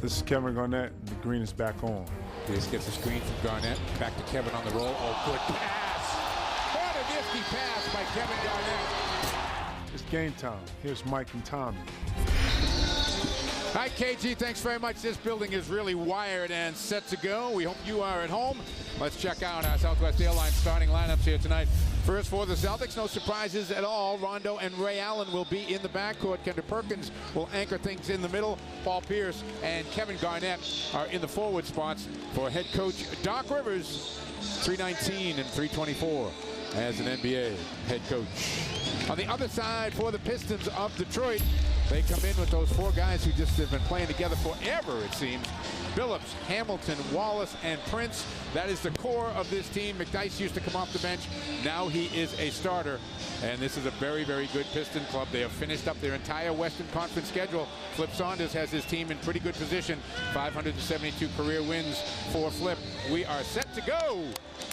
This is Kevin Garnett. The green is back on. This gets a screen from Garnett. Back to Kevin on the roll. Oh, good pass. What a nifty pass by Kevin Garnett. It's game time. Here's Mike and Tommy. Hi, KG. Thanks very much. This building is really wired and set to go. We hope you are at home. Let's check out our Southwest Airlines starting lineups here tonight. First for the Celtics, no surprises at all. Rondo and Ray Allen will be in the backcourt. Kendra Perkins will anchor things in the middle. Paul Pierce and Kevin Garnett are in the forward spots for head coach Doc Rivers. 319 and 324 as an NBA head coach. On the other side for the Pistons of Detroit, they come in with those four guys who just have been playing together forever, it seems. Billups, Hamilton, Wallace, and Prince. That is the core of this team. McDyess used to come off the bench. Now he is a starter. And this is a very, very good Piston club. They have finished up their entire Western Conference schedule. Flip Saunders has his team in pretty good position. 572 career wins for Flip. We are set to go.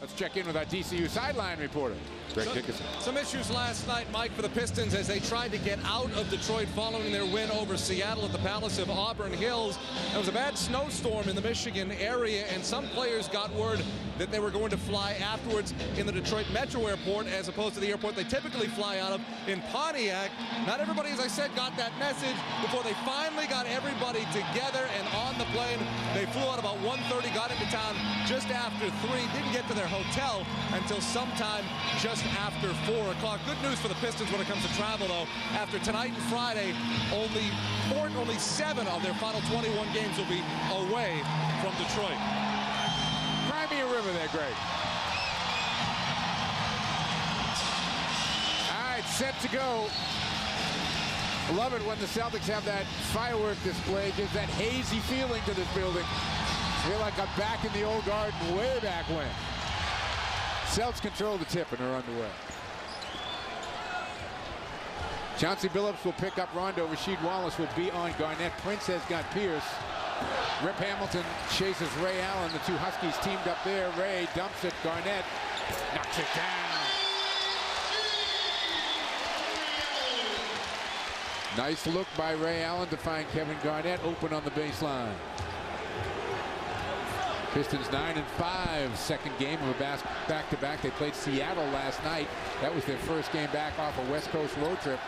Let's check in with our DCU sideline reporter, Greg Dickerson. Some issues last night, Mike, for the Pistons as they tried to get out of Detroit following their win over Seattle at the Palace of Auburn Hills. There was a bad snowstorm in the Michigan area, and some players got word that they were going to fly afterwards in the Detroit Metro Airport as opposed to the airport they typically fly out of in Pontiac. Not everybody, as I said, got that message before they finally got everybody together and on the plane. They flew out about 1:30, got into town just after 3, didn't get to their hotel until sometime just after 4 o'clock. Good news for the Pistons when it comes to travel, though. After tonight and Friday, only 7 of their final 21 games will be away from Detroit. Crimea River there, Greg. All right, set to go. Love it when the Celtics have that firework display. Gives that hazy feeling to this building. Feel like I'm back in the old garden way back when. Celtics control the tip and are underway. Chauncey Billups will pick up Rondo. Rasheed Wallace will be on Garnett. Prince has got Pierce. Rip Hamilton chases Ray Allen. The two Huskies teamed up there. Ray dumps it. Garnett knocks it down. Nice look by Ray Allen to find Kevin Garnett open on the baseline. Pistons 9-5, second game of a back-to-back. They played Seattle last night. That was their first game back off a West Coast road trip.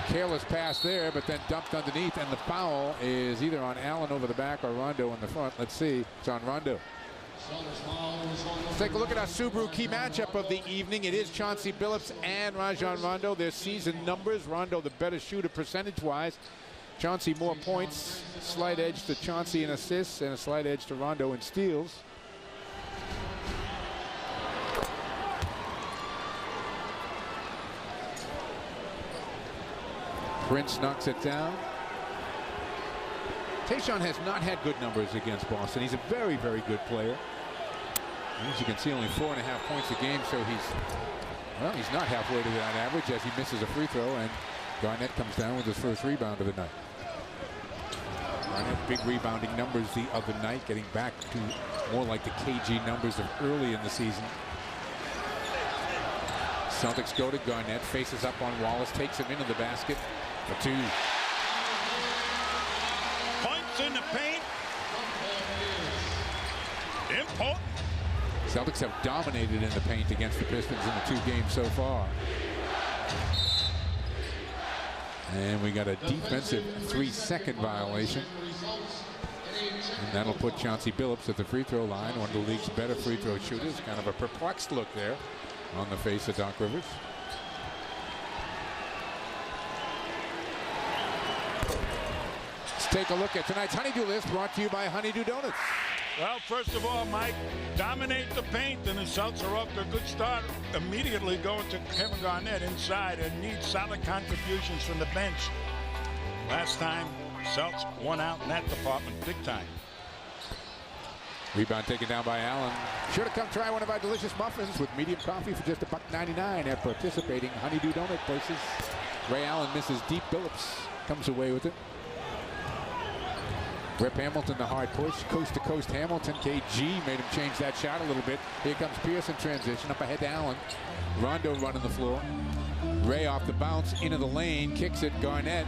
Careless pass there, but then dumped underneath, and the foul is either on Allen over the back or Rondo in the front. Let's see. It's on Rondo. Let's take a look at our Subaru key matchup of the evening. It is Chauncey Billups and Rajon Rondo. Their season numbers. Rondo the better shooter percentage-wise. Chauncey more points, slight edge to Chauncey in assists, and a slight edge to Rondo in steals. Prince knocks it down. Tayshaun has not had good numbers against Boston. He's a very, very good player. As you can see, only 4.5 points a game, so he's not halfway to that average as he misses a free throw, and Garnett comes down with his first rebound of the night. Garnett, big rebounding numbers the other night, getting back to more like the KG numbers of early in the season. Celtics go to Garnett, faces up on Wallace, takes him into the basket for 2. Points in the paint. Important. Celtics have dominated in the paint against the Pistons in the 2 games so far. And we got a defensive 3-second violation. And that'll put Chauncey Billups at the free throw line, one of the league's better free throw shooters. Kind of a perplexed look there on the face of Doc Rivers. Let's take a look at tonight's Honeydew List, brought to you by Honeydew Donuts. Well, first of all, Mike, dominate the paint, and the Celtics are off to a good start. Immediately going to Kevin Garnett inside and need solid contributions from the bench. Last time, Celtics won out in that department big time. Rebound taken down by Allen. Sure to come try one of our delicious muffins with medium coffee for just $1.99 at participating Honeydew Donut places. Ray Allen misses deep. Billups comes away with it. Rip Hamilton, the hard push, coast-to-coast Hamilton. KG made him change that shot a little bit. Here comes Pierce in transition, up ahead to Allen. Rondo running the floor. Ray off the bounce, into the lane, kicks it, Garnett.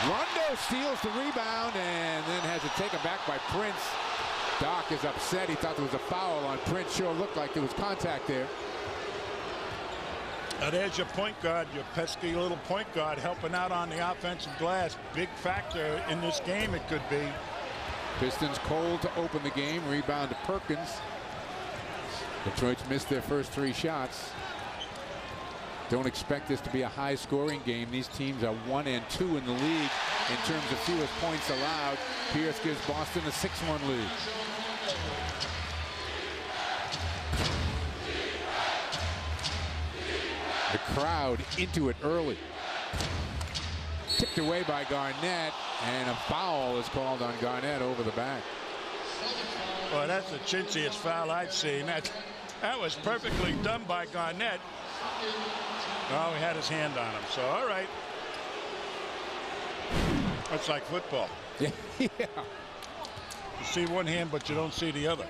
Rondo steals the rebound and then has it taken back by Prince. Doc is upset. He thought there was a foul on Prince. Sure looked like there was contact there. There's your point guard, your pesky little point guard, helping out on the offensive glass. Big factor in this game it could be. Pistons cold to open the game. Rebound to Perkins. Detroit's missed their first 3 shots. Don't expect this to be a high-scoring game. These teams are 1 and 2 in the league in terms of fewest points allowed. Pierce gives Boston a 6-1 lead. The crowd into it early. Tipped away by Garnett, and a foul is called on Garnett over the back. Well, that's the chintziest foul I've seen. That was perfectly done by Garnett. Oh, he had his hand on him, so all right. It's like football. Yeah. You see one hand, but you don't see the other.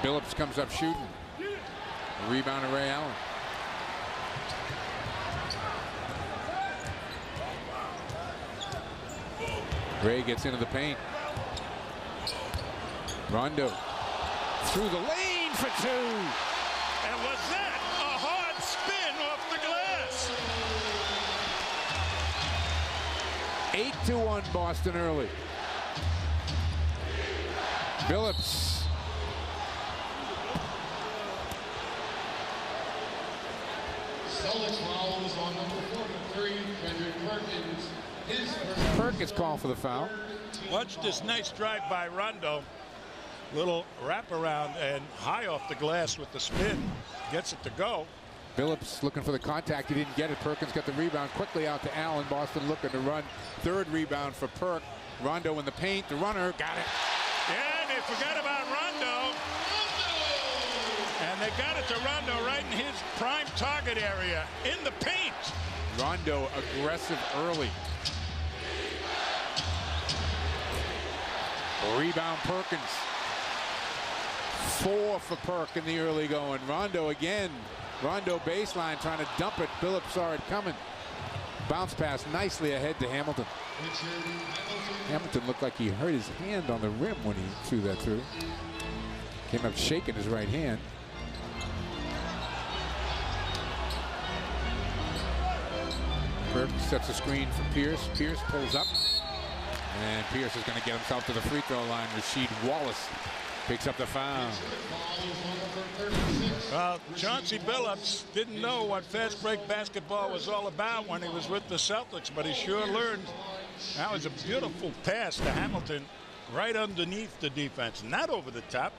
Billups comes up shooting. Rebound to Ray Allen. Ray gets into the paint. Rondo through the lane for 2. And was that a hard spin off the glass? 8-1 Boston early. Billups. Perkins called for the foul. Watch this nice drive by Rondo. Little wraparound and high off the glass with the spin. Gets it to go. Billups looking for the contact. He didn't get it. Perkins got the rebound quickly out to Allen. Boston looking to run. 3rd rebound for Perk. Rondo in the paint. The runner got it. Yeah, they forgot about Rondo. And they got it to Rondo right in his prime target area in the paint. Rondo aggressive early. Rebound Perkins. 4 for Perk in the early going. Rondo again. Rondo baseline trying to dump it. Billups saw it coming. Bounce pass nicely ahead to Hamilton. Hamilton looked like he hurt his hand on the rim when he threw that through. Came up shaking his right hand. Perk sets a screen for Pierce. Pierce pulls up. And Pierce is going to get himself to the free throw line. Rasheed Wallace picks up the foul. Well, Chauncey Billups didn't know what fast break basketball was all about when he was with the Celtics, but he sure learned. That was a beautiful pass to Hamilton right underneath the defense, not over the top.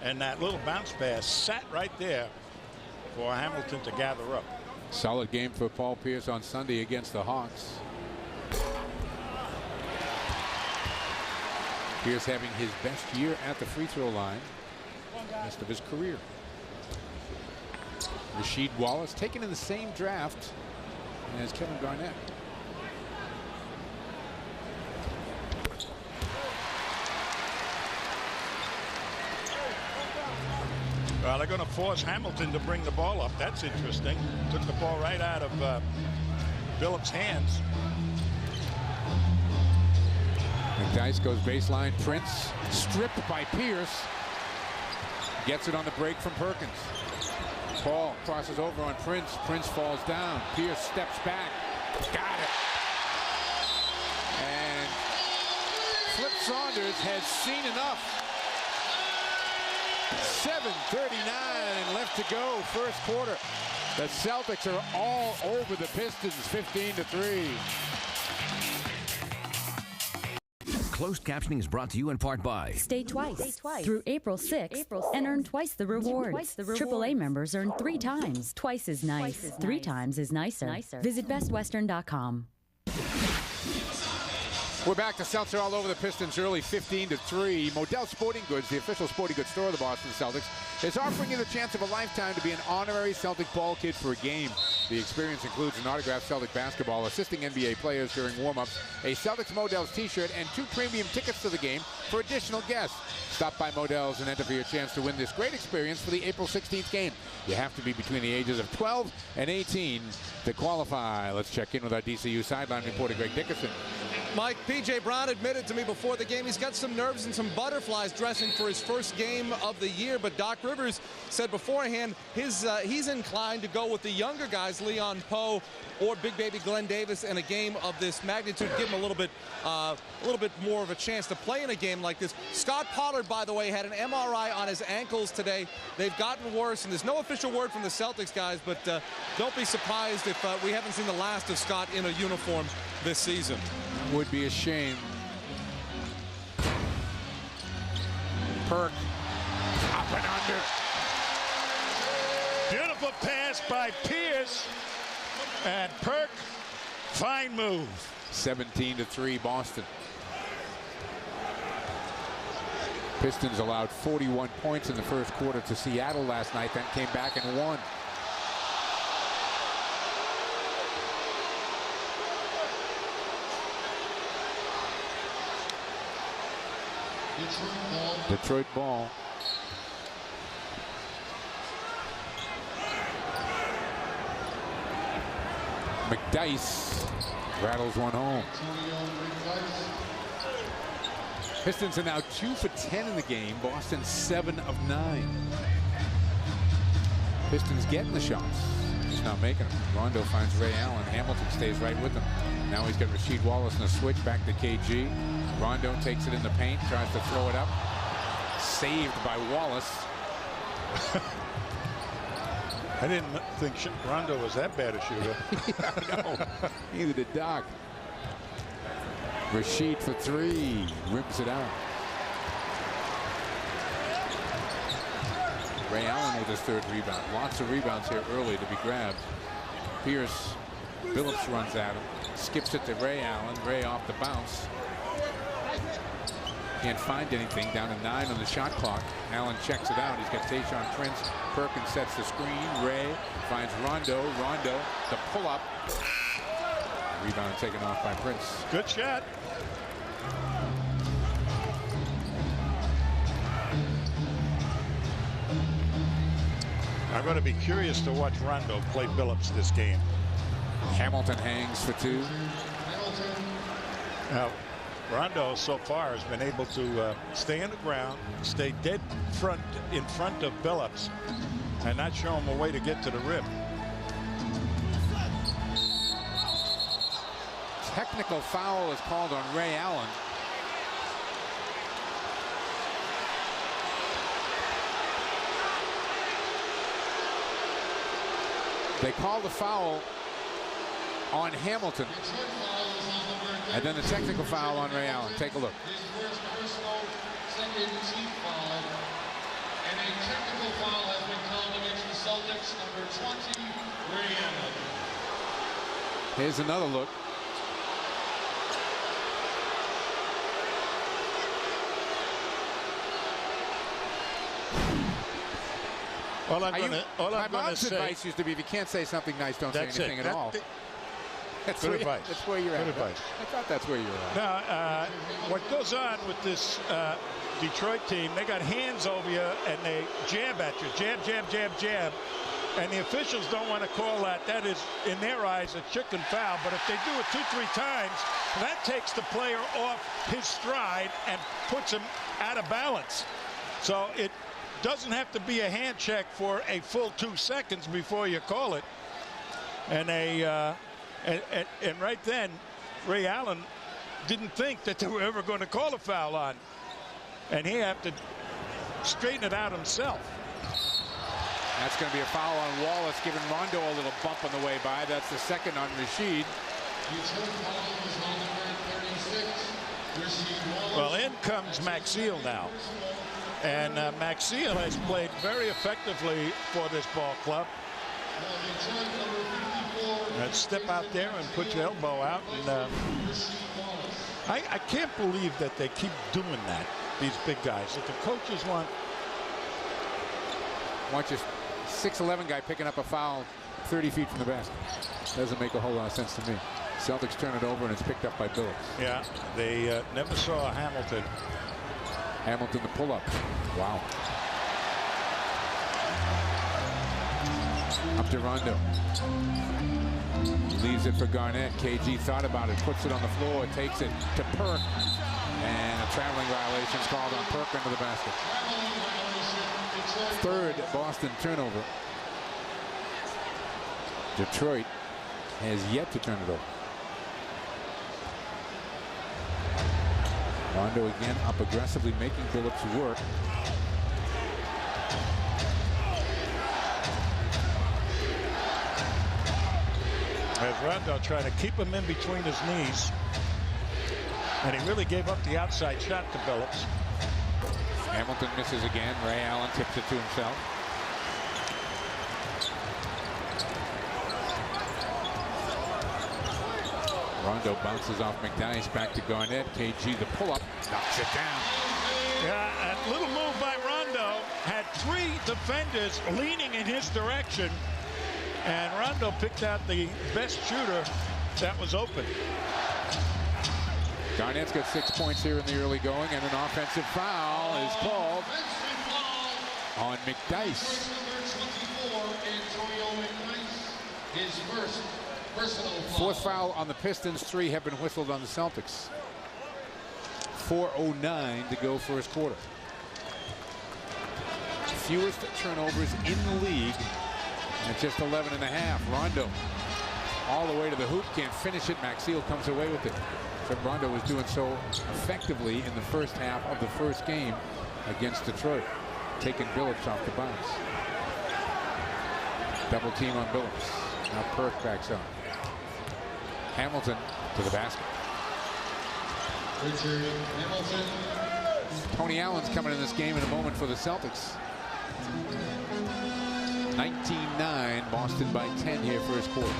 And that little bounce pass sat right there for Hamilton to gather up. Solid game for Paul Pierce on Sunday against the Hawks. Pierce having his best year at the free throw line, best of his career. Rasheed Wallace taken in the same draft as Kevin Garnett. Well, they're going to force Hamilton to bring the ball up. That's interesting. Took the ball right out of Billups' hands. McDyess goes baseline. Prince stripped by Pierce. Gets it on the break from Perkins. Paul crosses over on Prince. Prince falls down. Pierce steps back. Got it. And Flip Saunders has seen enough. 7:39 left to go, first quarter. The Celtics are all over the Pistons, 15-3. Closed captioning is brought to you in part by Stay twice through April 6th and earn twice the rewards. AAA members earn 3 times. Twice is nice. 3 times is nicer. Visit bestwestern.com. We're back to Seltzer all over the Pistons early, 15-3. Modell Sporting Goods, the official sporting goods store of the Boston Celtics, is offering you the chance of a lifetime to be an honorary Celtic ball kid for a game. The experience includes an autographed Celtic basketball, assisting NBA players during warm-ups, a Celtics Modell's t-shirt, and 2 premium tickets to the game for additional guests. Stop by Modell's and enter for your chance to win this great experience for the April 16th game. You have to be between the ages of 12 and 18 to qualify. Let's check in with our DCU sideline reporter, Greg Dickerson. Mike, P.J. Brown admitted to me before the game he's got some nerves and some butterflies dressing for his first game of the year. But Doc Rivers said beforehand he's inclined to go with the younger guys, Leon Poe or Big Baby Glenn Davis, in a game of this magnitude, give him a little bit more of a chance to play in a game like this. Scott Pollard, by the way, had an MRI on his ankles today. They've gotten worse, and there's no official word from the Celtics guys, but don't be surprised if we haven't seen the last of Scott in a uniform this season. Would be a shame. Perk up and under. Beautiful pass by Pierce, and Perk, fine move. 17-3 Boston. Pistons allowed 41 points in the first quarter to Seattle last night, then came back and won. Detroit ball. McDice rattles one home. Pistons are now 2 for 10 in the game. Boston 7 of 9. Pistons getting the shots, just not making them. Rondo finds Ray Allen. Hamilton stays right with him. Now he's got Rasheed Wallace in a switch back to KG. Rondo takes it in the paint, tries to throw it up. Saved by Wallace. I didn't think Rondo was that bad a shooter. Yeah, I know. Neither did Doc. Rasheed for 3. Rips it out. Ray Allen with his 3rd rebound. Lots of rebounds here early to be grabbed. Pierce. Billups runs at him. Skips it to Ray Allen. Ray off the bounce. Can't find anything. Down to 9 on the shot clock. Allen checks it out. He's got Tayshaun Prince. Perkins sets the screen. Ray finds Rondo. Rondo, the pull-up. Rebound taken off by Prince. Good shot. I'm going to be curious to watch Rondo play Billups this game. Hamilton hangs for 2. Now, Rondo so far has been able to stay on the ground, stay dead in front of Billups, and not show him a way to get to the rim. Technical foul is called on Ray Allen. They called the foul on Hamilton. And then a technical foul on Ray Allen. Take a look. His first personal, second team foul. And a technical foul has been called against the Celtics, number 20, Ray Allen. Here's another look. All I'm going My to mom's say. advice used to be, if you can't say something nice, don't say That's anything it. at all. That's Good where, advice. That's where you're at. Good advice. I thought that's where you were at. Now, what goes on with this Detroit team, they got hands over you and they jab at you. Jab, jab, jab, jab. And the officials don't want to call that. That is, in their eyes, a chicken foul. But if they do it 2-3 times, that takes the player off his stride and puts him out of balance. So it doesn't have to be a hand check for a full 2 seconds before you call it. And and right then, Ray Allen didn't think that they were ever going to call a foul on. And he had to straighten it out himself. That's going to be a foul on Wallace, giving Rondo a little bump on the way by. That's the second on Rasheed. Well, in comes Maxiel now. And Maxiel has played very effectively for this ball club. Step out there and put your elbow out. And I can't believe that they keep doing that, these big guys. If the coaches want your 6'11" guy picking up a foul 30 feet from the basket. Doesn't make a whole lot of sense to me. Celtics turn it over, and it's picked up by Billups. Yeah, they never saw Hamilton. Hamilton the pull-up. Wow. Up to Rondo. Leaves it for Garnett. KG thought about it, puts it on the floor, takes it to Perk. And a traveling violation is called on Perk under the basket. Third Boston turnover. Detroit has yet to turn it over. Rondo again up aggressively, making Billups work. As Rondo trying to keep him in between his knees. And he really gave up the outside shot to Billups. Hamilton misses again. Ray Allen tips it to himself. Rondo bounces off McDyess back to Garnett. KG the pull-up knocks it down. Yeah, a little move by Rondo had 3 defenders leaning in his direction, and Rondo picked out the best shooter that was open. Garnett's got 6 points here in the early going, and an offensive foul is called on McDyess. His first personal foul. Fourth foul on the Pistons. 3 have been whistled on the Celtics. 4:09 to go first quarter. Fewest turnovers in the league at just 11.5. Rondo all the way to the hoop, can't finish it. Maxwell comes away with it. So Rondo was doing so effectively in the first half of the first game against Detroit, taking Billups off the bounce. Double team on Billups. Now Perk backs up. Hamilton to the basket. Richard Hamilton. Tony Allen's coming in this game in a moment for the Celtics. 19-9, Boston by 10 here first quarter.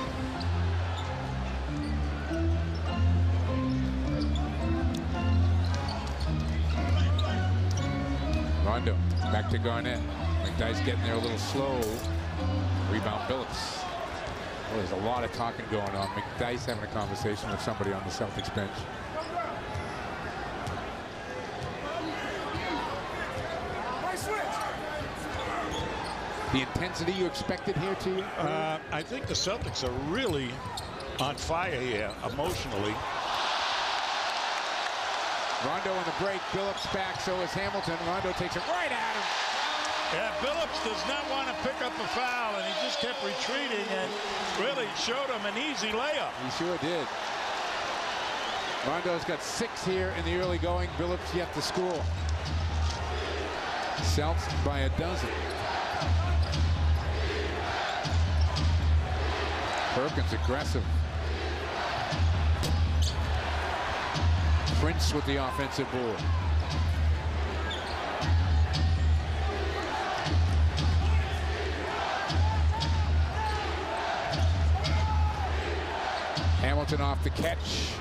Rondo back to Garnett. McDyess getting there a little slow. Rebound Billups. Well, there's a lot of talking going on. McDyess having a conversation with somebody on the Celtics bench. The intensity you expected here, too? I think the Celtics are really on fire here emotionally. Rondo on the break. Billups back. So is Hamilton. Rondo takes it right at him. Yeah, Billups does not want to pick up a foul, and he just kept retreating and really showed him an easy layup. He sure did. Rondo's got 6 here in the early going. Billups yet to score. Celts by a dozen. Perkins aggressive. Prince with the offensive board. Hamilton off the catch.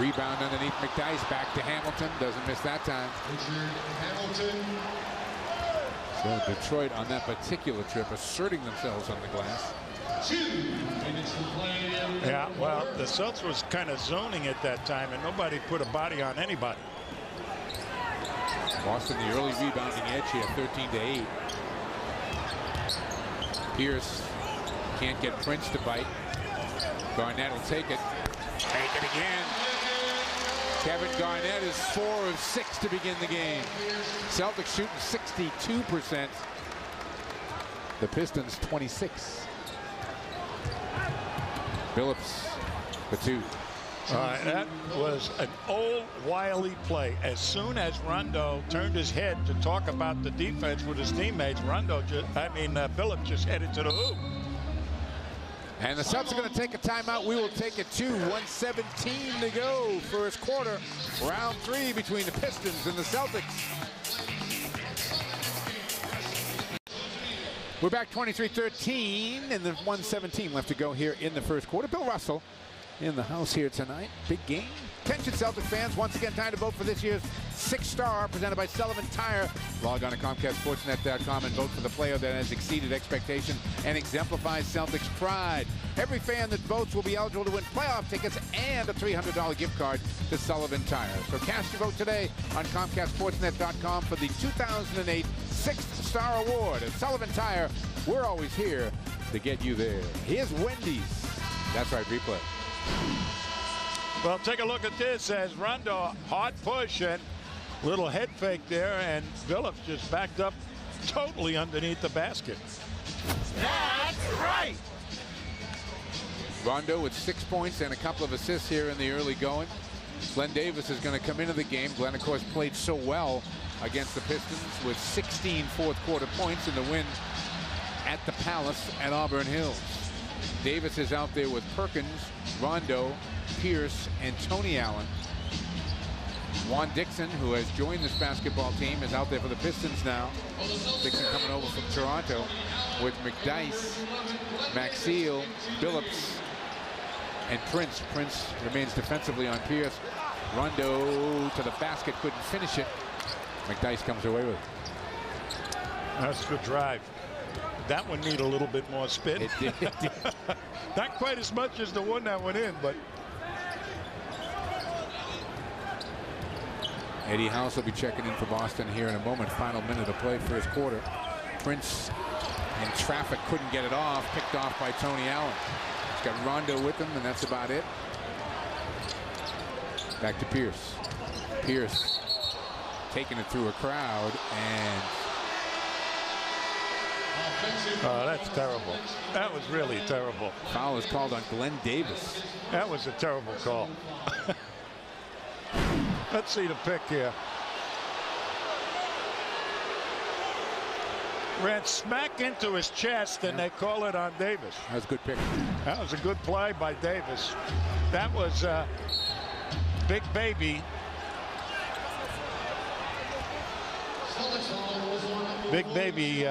Rebound underneath McDyess. Back to Hamilton. Doesn't miss that time. Richard Hamilton. So Detroit on that particular trip asserting themselves on the glass. 2 minutes to play. Yeah, well, the Celtics was kind of zoning at that time, and nobody put a body on anybody. Boston, the early rebounding edge here, 13-8. Pierce can't get Prince to bite. Garnett will take it. Take it again. Kevin Garnett is 4 of 6 to begin the game. Celtics shooting 62%. The Pistons 26. Billups for 2. That was an old wily play. As soon as Rondo turned his head to talk about the defense with his teammates, Billups just headed to the hoop. And the Celtics are going to take a timeout. We will take it to 1:17 to go. First quarter, round 3 between the Pistons and the Celtics. We're back 23-13 and the 1:17 left to go here in the first quarter. Bill Russell in the house here tonight. Big game. Attention Celtics fans, once again time to vote for this year's 6-star presented by Sullivan Tire. Log on to ComcastSportsNet.com and vote for the player that has exceeded expectation and exemplifies Celtics pride. Every fan that votes will be eligible to win playoff tickets and a $300 gift card to Sullivan Tire. So cast your vote today on ComcastSportsNet.com for the 2008 6th-star award. At Sullivan Tire, we're always here to get you there. Here's Wendy's. That's right, replay. Well, take a look at this as Rondo, hard push and little head fake there, and Phillips just backed up totally underneath the basket. That's right. Rondo with 6 points and a couple of assists here in the early going. Glenn Davis is going to come into the game. Glenn, of course, played so well against the Pistons with 16 fourth-quarter points in the win at the Palace at Auburn Hills. Davis is out there with Perkins, Rondo, Pierce, and Tony Allen. Juan Dixon, who has joined this basketball team, is out there for the Pistons now. Dixon coming over from Toronto with McDyess, Maxeel, Billups, and Prince. Prince remains defensively on Pierce. Rondo to the basket, couldn't finish it. McDyess comes away with it. That's the drive. That one need a little bit more spin. It did. Not quite as much as the one that went in, but Eddie House will be checking in for Boston here in a moment. Final minute of play, first quarter. Prince in traffic, couldn't get it off. Picked off by Tony Allen. He's got Rondo with him, and that's about it. Back to Pierce. Pierce taking it through a crowd, and oh, that's terrible. That was really terrible. Foul is called on Glenn Davis. That was a terrible call. Let's see the pick here. Ran smack into his chest, and they call it on Davis. That was a good pick. That was a good play by Davis. That was Big Baby. Big Baby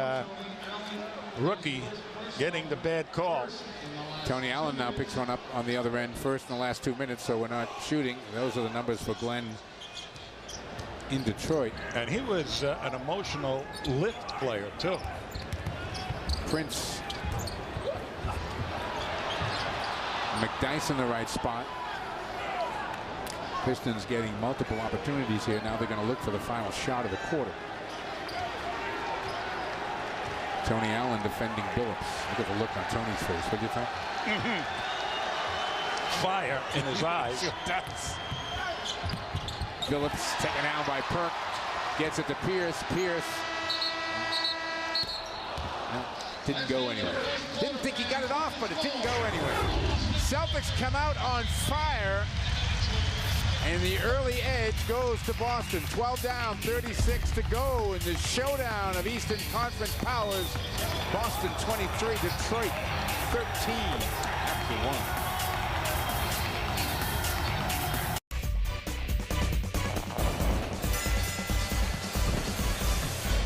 rookie getting the bad call. Tony Allen now picks one up on the other end first in the last 2 minutes, so we're not shooting. Those are the numbers for Glenn in Detroit. And he was an emotional lift player, too. Prince. McDyess in the right spot. Pistons getting multiple opportunities here. Now they're going to look for the final shot of the quarter. Tony Allen defending Billups. Look at the look on Tony's face. What do you think? Fire in his eyes. It does. Billups taken down by Perk. Gets it to Pierce. Pierce. No, didn't go anywhere. Didn't think he got it off, but it didn't go anywhere. Celtics come out on fire. And the early edge goes to Boston. 12 down, 36 to go in the showdown of Eastern Conference powers. Boston 23, Detroit 13 after 1.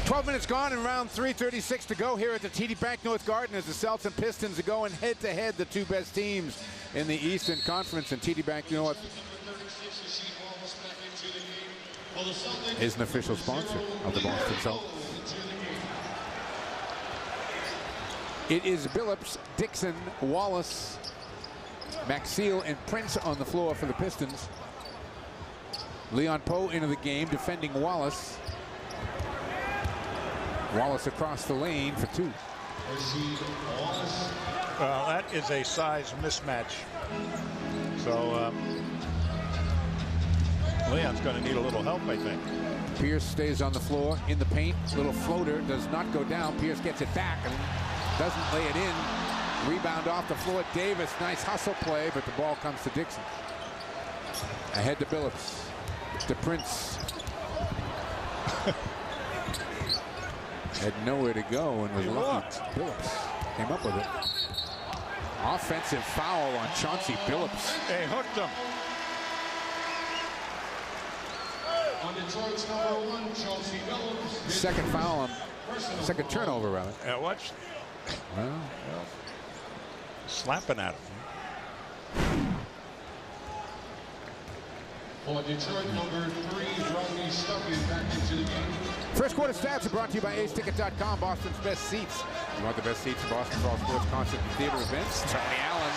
12 minutes gone in round 3, 36 to go here at the TD Bank North Garden as the Celtics and Pistons are going head-to-head, the two best teams in the Eastern Conference. And TD Bank North is an official sponsor of the Boston Celtics. It is Billups, Dixon, Wallace, Maxeel, and Prince on the floor for the Pistons. Leon Poe into the game, defending Wallace. Wallace across the lane for 2. Well, that is a size mismatch. So Leon's going to need a little help, I think. Pierce stays on the floor in the paint. Little floater does not go down. Pierce gets it back and doesn't lay it in. Rebound off the floor. Davis, nice hustle play, but the ball comes to Dixon. Ahead to Billups. To Prince. Had nowhere to go and was lucky. Billups came up with it. Offensive foul on Chauncey Billups. They hooked him. Second foul on, second turnover rather. Yeah, watch. Well, slapping at him. For Detroit, number 3, Rodney Stuckey back into the game. First quarter stats are brought to you by aceticket.com, Boston's best seats. You want the best seats in Boston for all sports, concert, and theater events? Tony Allen.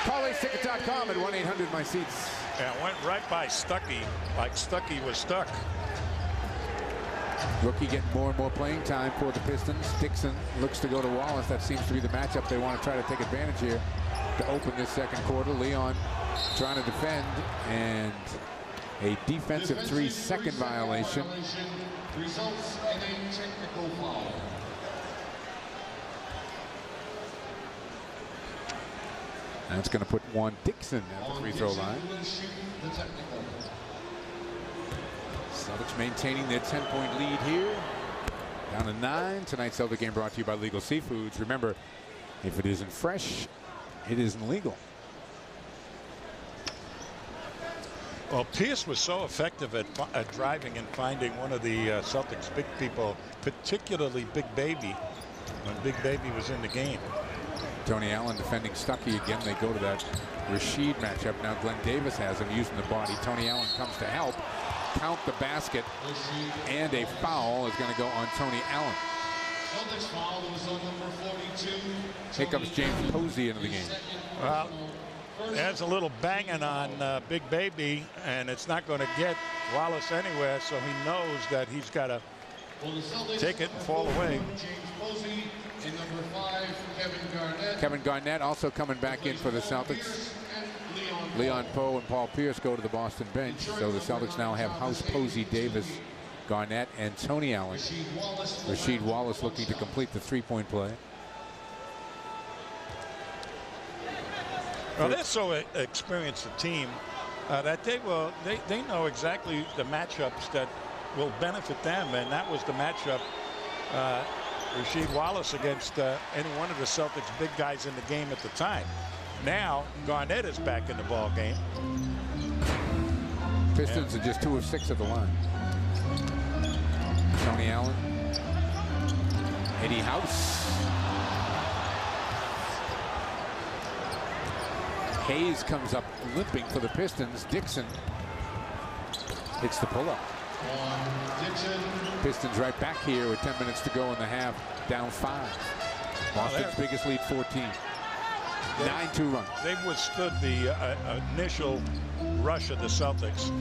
Call aceticket.com at 1-800-MY-SEATS. Yeah, went right by Stuckey, like Stuckey was stuck. Rookie getting more and more playing time for the Pistons. Dixon looks to go to Wallace. That seems to be the matchup they want to try to take advantage here to open this second quarter. Leon trying to defend, and a defensive 3-second violation. Results in a technical foul. That's going to put Juan Dixon at the free throw line. Celtics maintaining their 10-point lead here. Down to 9. Tonight's Celtic game brought to you by Legal Seafoods. Remember, if it isn't fresh, it isn't legal. Well, Pierce was so effective at driving and finding one of the Celtics big people, particularly Big Baby, when Big Baby was in the game. Tony Allen defending Stuckey again. They go to that Rashid matchup. Now Glenn Davis has him using the body. Tony Allen comes to help. Count the basket, and a foul is going to go on Tony Allen. Celtics foul was on number 42. Here comes James Posey into the game. Well, there's a little banging on Big Baby, and it's not going to get Wallace anywhere, so he knows that he's got to take it and fall away. James Posey and number 5, Kevin Garnett. Kevin Garnett also coming back in for the Celtics. Leon Poe and Paul Pierce go to the Boston bench, so the Celtics now have House, Posey, Davis, Garnett, and Tony Allen. Rasheed Wallace looking to complete the three-point play. Well, they're so experienced a team that they know exactly the matchups that will benefit them, and that was the matchup. Rasheed Wallace against any one of the Celtics big guys in the game at the time. Now Garnett is back in the ball game. Pistons are just 2 of 6 at the line. Tony Allen, Eddie House, Hayes comes up limping for the Pistons. Dixon hits the pull-up. Pistons right back here with 10 minutes to go in the half, down 5. Boston's biggest lead, 14. 9-2 run. They've withstood the initial rush of the Celtics.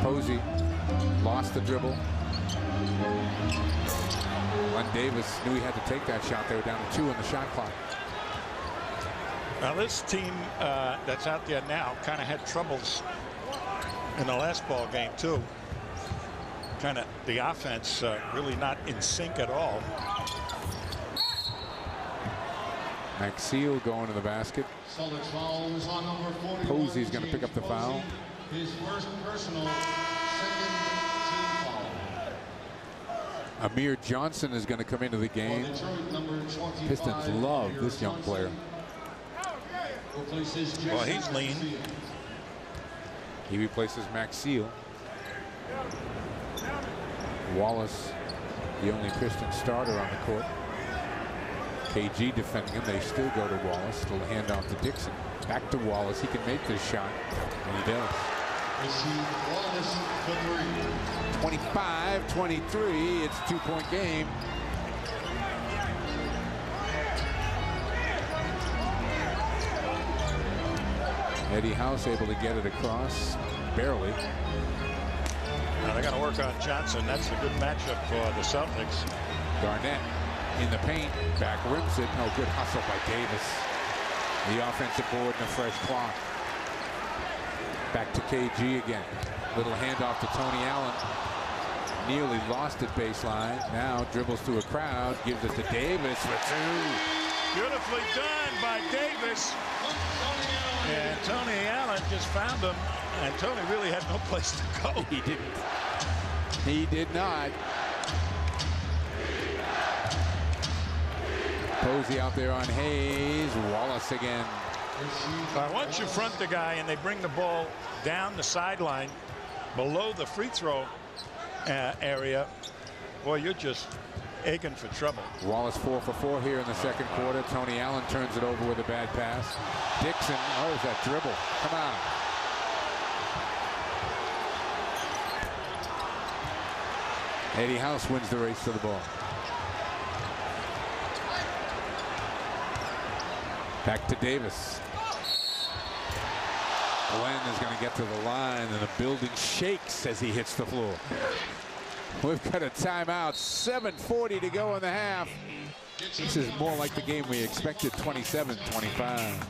Posey lost the dribble. Glenn Davis knew he had to take that shot. They were down to 2 on the shot clock. Now this team that's out there now kind of had troubles in the last ball game too. Kind of the offense really not in sync at all. Maxeel going to the basket. Posey's going to pick up the foul. His first personal, second team foul. Amir Johnson is going to come into the game. Pistons love this young player. Well, he's lean. He replaces Maxeel. Wallace, the only Piston starter on the court. KG defending him. They still go to Wallace. Little handoff to Dixon. Back to Wallace. He can make this shot, and he does. 25-23. It's a 2-point game. Eddie House able to get it across, barely. Now they got to work on Johnson. That's a good matchup for the Celtics. Garnett in the paint, back rims it. No good hustle by Davis. The offensive board and a fresh clock. Back to KG again. Little handoff to Tony Allen. Nearly lost at baseline. Now dribbles through a crowd, gives it to Davis for 2. Beautifully done by Davis. And Tony Allen just found him, and Tony really had no place to go. He didn't. He did not. Posey out there on Hayes. Wallace again. Once you front the guy and they bring the ball down the sideline below the free throw area, boy, you're just aching for trouble. Wallace 4 for 4 here in the second quarter. Tony Allen turns it over with a bad pass. Dixon, oh, is that dribble? Come on. Eddie House wins the race to the ball. Back to Davis. Glenn is going to get to the line, and the building shakes as he hits the floor. We've got a timeout. 7:40 to go in the half. This is more like the game we expected, 27-25.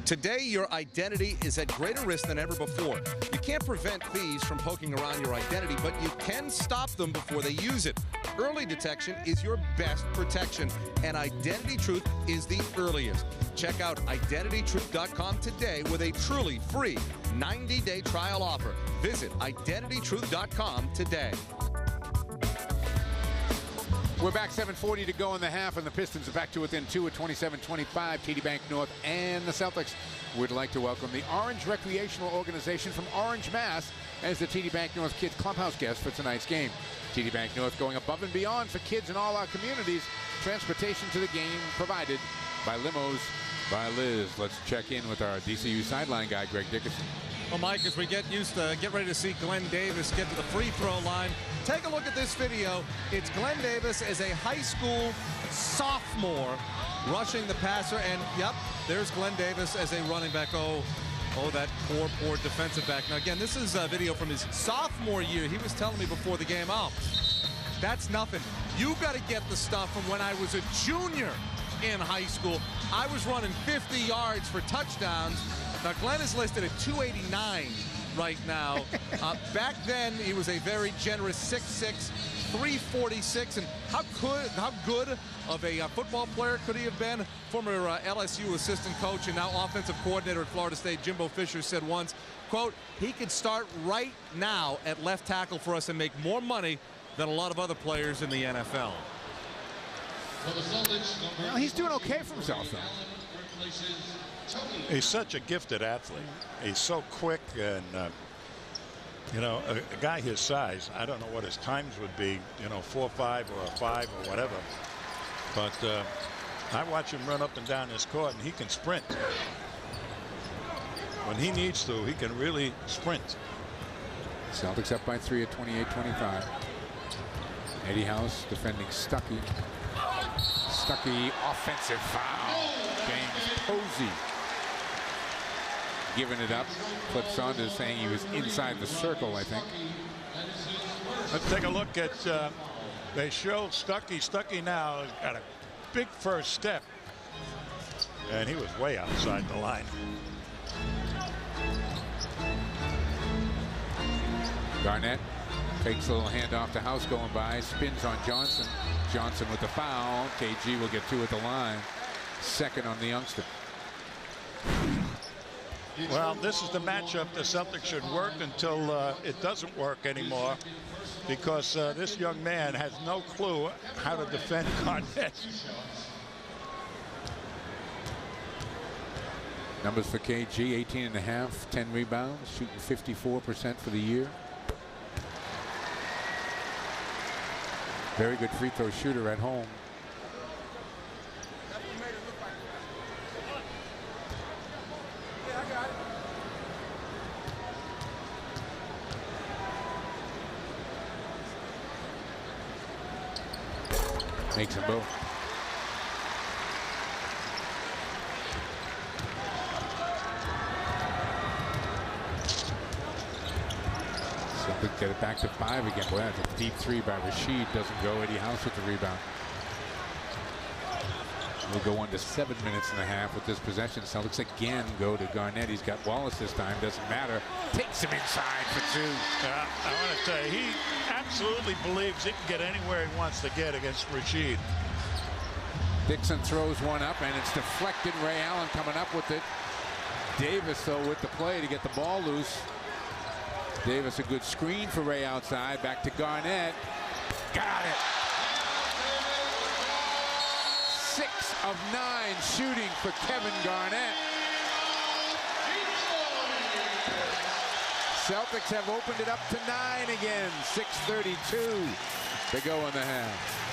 Today, your identity is at greater risk than ever before. You can't prevent thieves from poking around your identity, but you can stop them before they use it. Early detection is your best protection, and Identity Truth is the earliest. Check out IdentityTruth.com today with a truly free 90-day trial offer. Visit IdentityTruth.com today. We're back, 7:40 to go in the half, and the Pistons are back to within 2 at 27-25. TD Bank North and the Celtics would like to welcome the Orange Recreational Organization from Orange, Mass. as the TD Bank North Kids Clubhouse guest for tonight's game. TD Bank North going above and beyond for kids in all our communities. Transportation to the game provided by Limos by Liz. Let's check in with our DCU sideline guy, Greg Dickerson. Well, Mike, as we get ready to see Glenn Davis get to the free throw line, take a look at this video. It's Glenn Davis as a high school sophomore rushing the passer, and yep, there's Glenn Davis as a running back. Oh, that poor defensive back. Now, again, this is a video from his sophomore year. He was telling me before the game, oh, that's nothing. You got to get the stuff from when I was a junior in high school. I was running 50 yards for touchdowns. Now, Glenn is listed at 289 right now. Back then, he was a very generous 6'6", 346. And how good of a football player could he have been? Former LSU assistant coach and now offensive coordinator at Florida State, Jimbo Fisher, said once, quote, he could start right now at left tackle for us and make more money than a lot of other players in the NFL. Well, he's doing okay for himself, though. He's such a gifted athlete. He's so quick, and you know, a guy his size, I don't know what his times would be, you know, 4.5 or a 5 or whatever, but I watch him run up and down this court, and he can sprint. When he needs to, he can really sprint. Celtics up by 3 at 28-25. Eddie House defending Stuckey. Stuckey, offensive foul. James Posey giving it up. Clip Saunders saying he was inside the circle, I think. Let's take a look at, they show Stuckey. Stuckey now has got a big first step, and he was way outside the line. Garnett takes a little handoff to House going by, spins on Johnson. Johnson with the foul. KG will get 2 at the line. Second on the youngster. Well, this is the matchup the Celtics should work until it doesn't work anymore, because this young man has no clue how to defend Garnett. Numbers for KG, 18.5, 10 rebounds, shooting 54% for the year. Very good free throw shooter at home. Makes them both. Celtics get it back to 5 again. Boy, that's a deep 3 by Rashid. Doesn't go. Eddie House with the rebound. We'll go on to 7 minutes and a half with this possession. Celtics again go to Garnett. He's got Wallace this time. Doesn't matter. Takes him inside for 2. Yeah, I want to tell you, he absolutely believes he can get anywhere he wants to get against Rashid. Dixon throws one up, and it's deflected. Ray Allen coming up with it. Davis, though, with the play to get the ball loose. Davis, a good screen for Ray outside. Back to Garnett. Got it. 6 of 9 shooting for Kevin Garnett. Celtics have opened it up to 9 again. 6:32 to go in the half.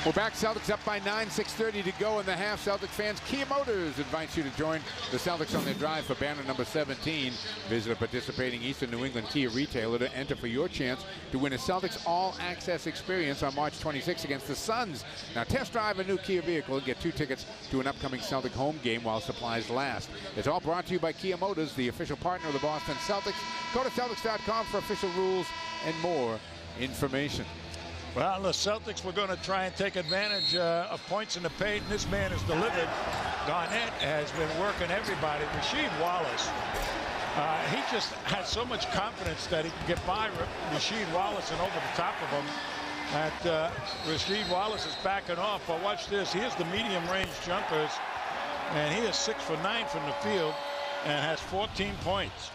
We're back. Celtics up by 9, 6:30 to go in the half. Celtics fans, Kia Motors invites you to join the Celtics on their drive for banner number 17. Visit a participating Eastern New England Kia retailer to enter for your chance to win a Celtics all-access experience on March 26 against the Suns. Now test drive a new Kia vehicle and get 2 tickets to an upcoming Celtic home game while supplies last. It's all brought to you by Kia Motors, the official partner of the Boston Celtics. Go to Celtics.com for official rules and more information. Well, the Celtics were going to try and take advantage of points in the paint, and this man has delivered. Garnett has been working everybody. Rasheed Wallace, he just has so much confidence that he can get by Rasheed Wallace and over the top of him. Rasheed Wallace is backing off, but watch this. Here's the medium-range jumpers, and he is 6 for 9 from the field and has 14 points.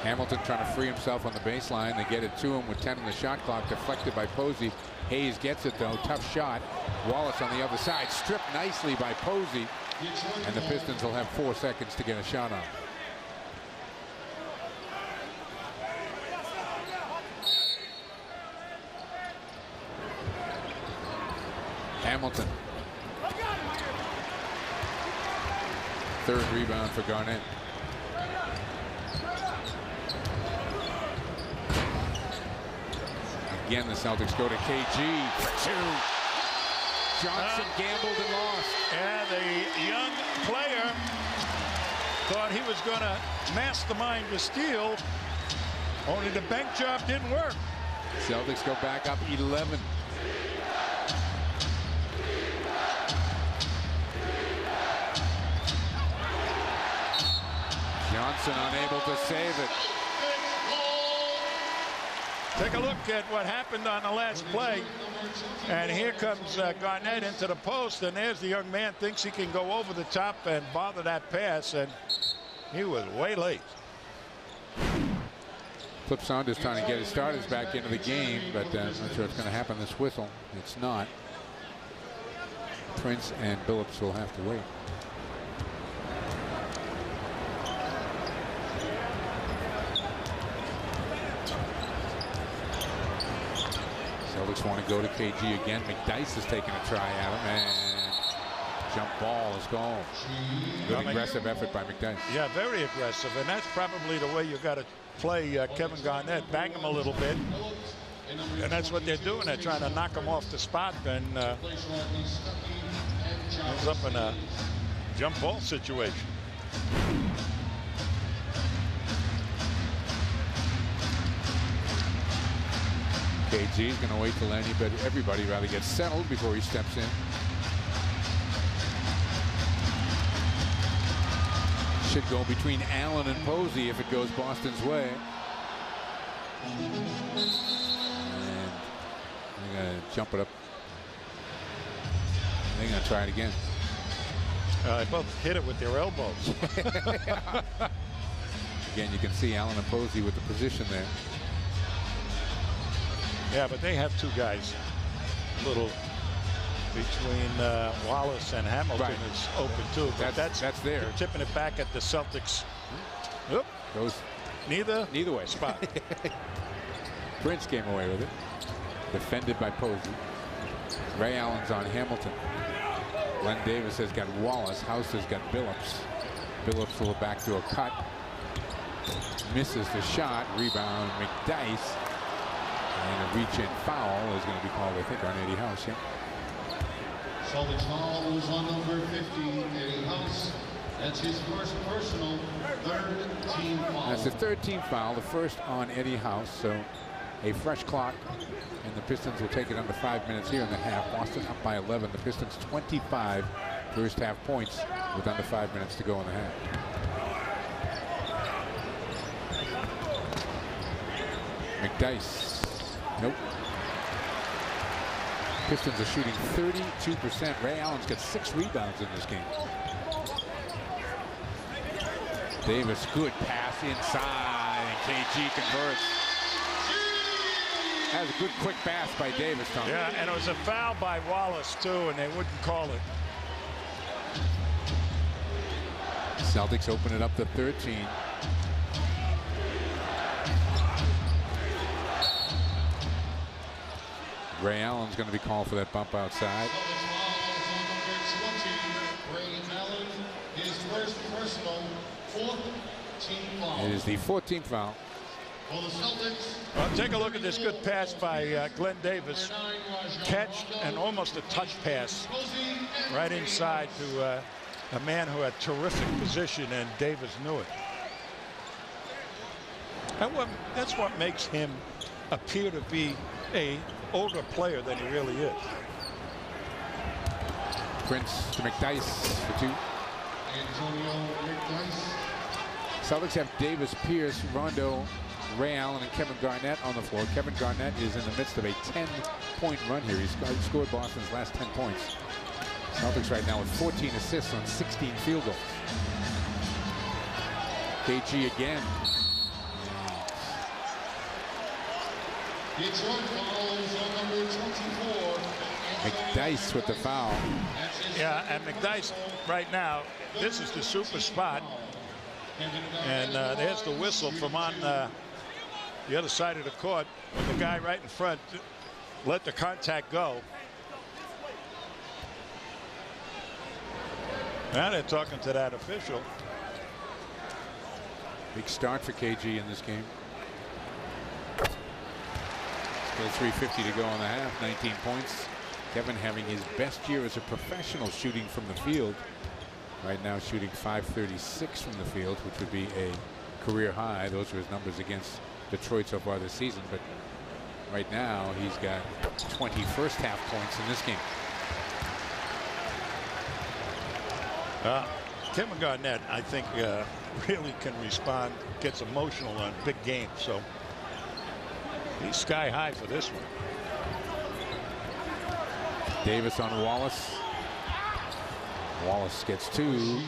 Hamilton trying to free himself on the baseline. They get it to him with 10 on the shot clock, deflected by Posey. Hayes gets it though, tough shot. Wallace on the other side, stripped nicely by Posey. And the Pistons will have 4 seconds to get a shot on. Hamilton. 3rd rebound for Garnett. Again, the Celtics go to KG for 2. Johnson gambled and lost. Yeah, the young player thought he was going to mastermind the steal, only the bank job didn't work. Celtics go back up 11. Johnson unable to save it. Take a look at what happened on the last play. And here comes Garnett into the post, and there's the young man, thinks he can go over the top and bother that pass, and he was way late. Flip Saunders trying to get his starters back into the game, but I'm not sure it's going to happen this whistle. It's not. Prince and Billups will have to wait. Celtics want to go to KG again. McDyess is taking a try at him, and jump ball is gone. Good aggressive effort by McDyess. Yeah, very aggressive, and that's probably the way you got to play Kevin Garnett. Bang him a little bit, and that's what they're doing. They're trying to knock him off the spot, and ends up in a jump ball situation. KG is going to wait till everybody rather gets settled before he steps in. Should go between Allen and Posey if it goes Boston's way. And they're going to jump it up. They're going to try it again. They both hit it with their elbows. Again, you can see Allen and Posey with the position there. Yeah, but they have 2 guys. A little between Wallace and Hamilton is open too. But that's there. They're tipping it back at the Celtics. Oop. Goes neither way. Spot. Prince came away with it. Defended by Posey. Ray Allen's on Hamilton. Len Davis has got Wallace. House has got Billups. Billups will back to a cut. Misses the shot. Rebound McDyess. And a reach-in foul is going to be called, I think, on Eddie House. Yeah. Celtics foul was on number 50, Eddie House. That's his first personal 3rd team foul. That's the 3rd team foul, the first on Eddie House. So a fresh clock, and the Pistons will take it under 5 minutes here in the half. Boston up by 11. The Pistons 25 first half points with under 5 minutes to go in the half. McDyess. Nope. Pistons are shooting 32%. Ray Allen's got 6 rebounds in this game. Davis, good pass inside, and KG converts. That was a good quick pass by Davis, Tom. Yeah, and it was a foul by Wallace, too, and they wouldn't call it. Celtics open it up to 13. Ray Allen's going to be called for that bump outside. It is the 14th foul. Well, take a look at this good pass by Glenn Davis. Catch and almost a touch pass right inside to a man who had terrific position, and Davis knew it. And that's what makes him appear to be a older player than he really is. Prince to McDyess for two. Celtics have Davis, Pierce, Rondo, Ray Allen, and Kevin Garnett on the floor. Kevin Garnett is in the midst of a 10-point run here. He's scored Boston's last 10 points. Celtics right now with 14 assists on 16 field goals. KG again. McDyess with the foul. Yeah, and McDyess right now, this is the super spot. And there's the whistle from on the other side of the court. When the guy right in front let the contact go. Now they're talking to that official. Big start for KG in this game. Still 3:50 to go in the half. 19 points. Kevin having his best year as a professional shooting from the field. Right now shooting .536 from the field, which would be a career high. Those are his numbers against Detroit so far this season. But right now he's got 20 first half points in this game. Kevin Garnett, I think, really can respond, gets emotional on big games. So he's sky high for this one. Davis on Wallace. Wallace gets two.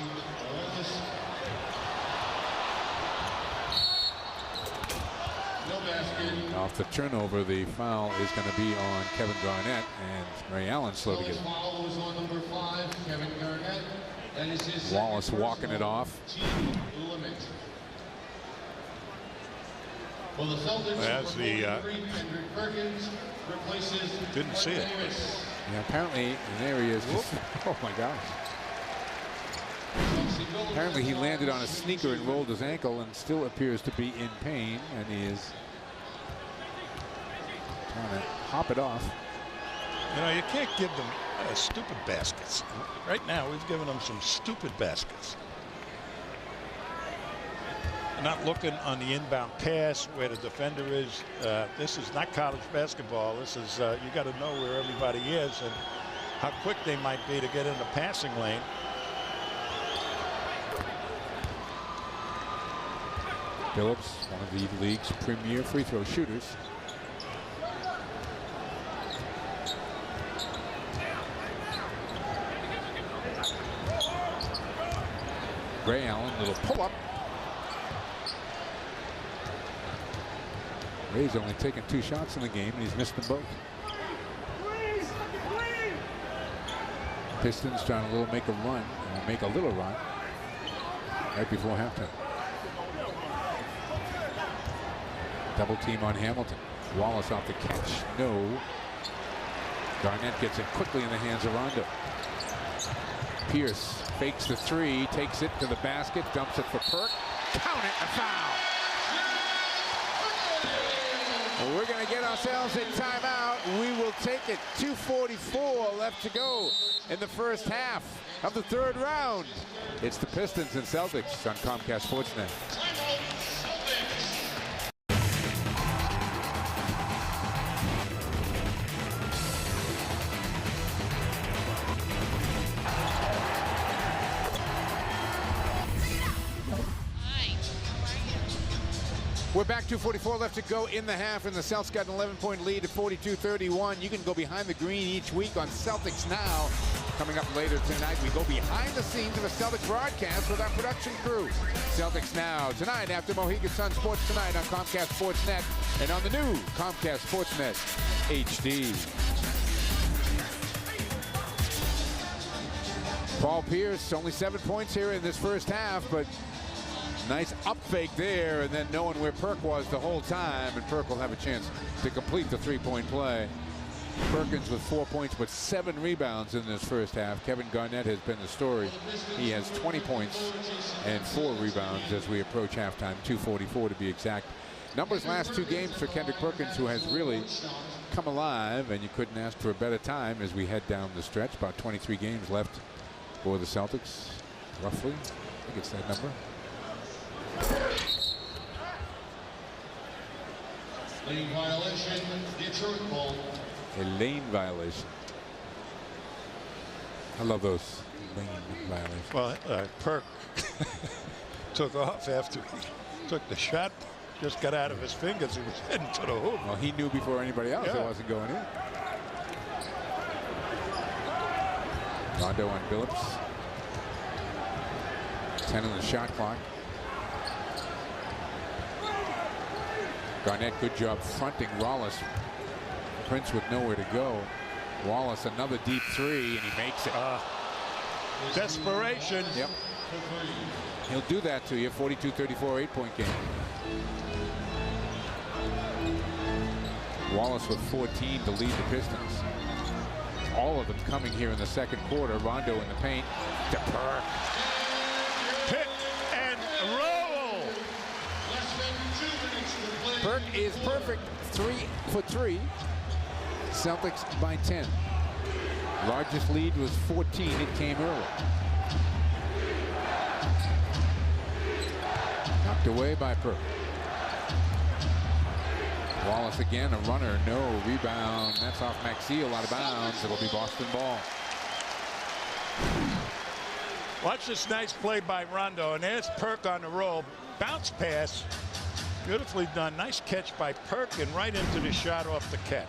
Off the turnover, the foul is going to be on Kevin Garnett, and Ray Allen slow to get it. Wallace walking it off. That's the didn't see it. Yeah, apparently, there he is. Just, oh my gosh. Apparently he landed on a sneaker and rolled his ankle and still appears to be in pain, and he is trying to hop it off. You know, you can't give them stupid baskets. Right now we've given them some stupid baskets. Not looking on the inbound pass where the defender is. This is not college basketball. This is you got to know where everybody is and how quick they might be to get in the passing lane. Phillips, one of the league's premier free throw shooters. Ray Allen, little pull up. Ray's only taken 2 shots in the game, and he's missed them both. Pistons trying to make a little run right before halftime. Double team on Hamilton. Wallace off the catch. No. Garnett gets it quickly in the hands of Rondo. Pierce fakes the 3, takes it to the basket, dumps it for Perk. Count it, a foul. Well, we're going to get ourselves a timeout. We will take it. 2:44 left to go in the first half of the 3rd round. It's the Pistons and Celtics on Comcast Sportsnet. We're back. 2:44 left to go in the half, and the Celtics got an 11-point lead at 42-31. You can go behind the green each week on Celtics Now. Coming up later tonight, we go behind the scenes of a Celtics broadcast with our production crew. Celtics Now tonight after Mohegan Sun Sports Tonight on Comcast Sportsnet and on the new Comcast Sportsnet HD. Paul Pierce, only 7 points here in this first half, but nice up fake there, and then knowing where Perk was the whole time, and Perk will have a chance to complete the three-point play. Perkins with 4 points, but 7 rebounds in this first half. Kevin Garnett has been the story. He has 20 points and 4 rebounds as we approach halftime, 2:44 to be exact. Numbers last 2 games for Kendrick Perkins, who has really come alive, and you couldn't ask for a better time as we head down the stretch. About 23 games left for the Celtics, roughly. I think it's that number. Lane violation, Detroit ball. A lane violation. I love those lane violations. Well, Perk took off after he took the shot. Just got out of his fingers. He was heading to the hoop. Well, he knew before anybody else it wasn't going in. Rondo on Billups. 10 on the shot clock. Garnett, good job fronting Wallace. Prince with nowhere to go. Wallace, another deep three, and he makes it. Desperation. Yep. He'll do that to you. 42-34, 8-point game. Wallace with 14 to lead the Pistons. All of them coming here in the second quarter. Rondo in the paint. To Perk. Pick and roll. Perk is perfect. 3 for 3. Celtics by 10. Largest lead was 14. It came early. Knocked away by Perk. Wallace again, a runner, no rebound. That's off Maxey, out of bounds. It'll be Boston ball. Watch this nice play by Rondo, and there's Perk on the roll. Bounce pass. Beautifully done. Nice catch by Perk and right into the shot off the catch.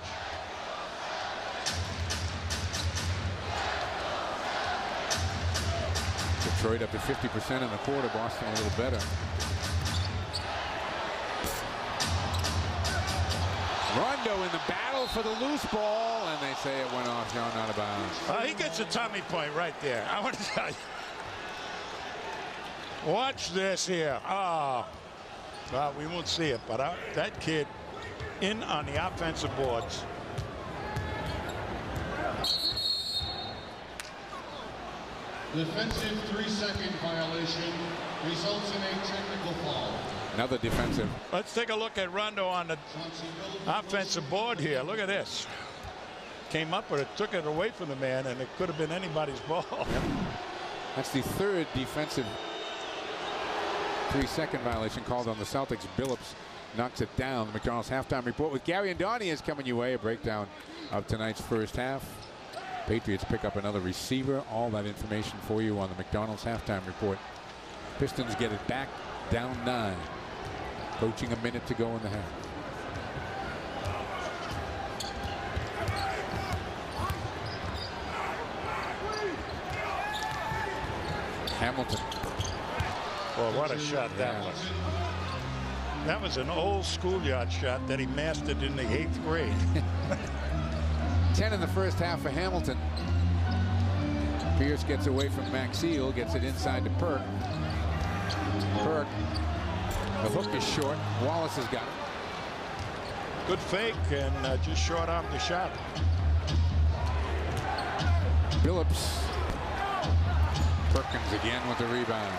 Detroit up to 50% in the quarter. Boston a little better. Rondo in the battle for the loose ball, and they say it went off John out of bounds. He gets a tummy point right there. I want to tell you. Watch this here. Well, we won't see it, but that kid in on the offensive boards. Defensive 3-second violation results in a technical foul. Another defensive. Let's take a look at Rondo on the offensive board here. Look at this. Came up with it, took it away from the man, and it could have been anybody's ball. Yep. That's the third defensive 3-second violation called on the Celtics. Billups knocks it down. The McDonald's halftime report with Gary and Donnie is coming your way. A breakdown of tonight's first half. Patriots pick up another receiver. All that information for you on the McDonald's halftime report. Pistons get it back down 9. Approaching a minute to go in the half. Hamilton. Well, what a shot that was. That was an old schoolyard shot that he mastered in the 8th grade. 10 in the first half for Hamilton. Pierce gets away from Maxey, gets it inside to Perk. Perk. The hook is short. Wallace has got it. Good fake and just short arm the shot. Billups. Perkins again with the rebound.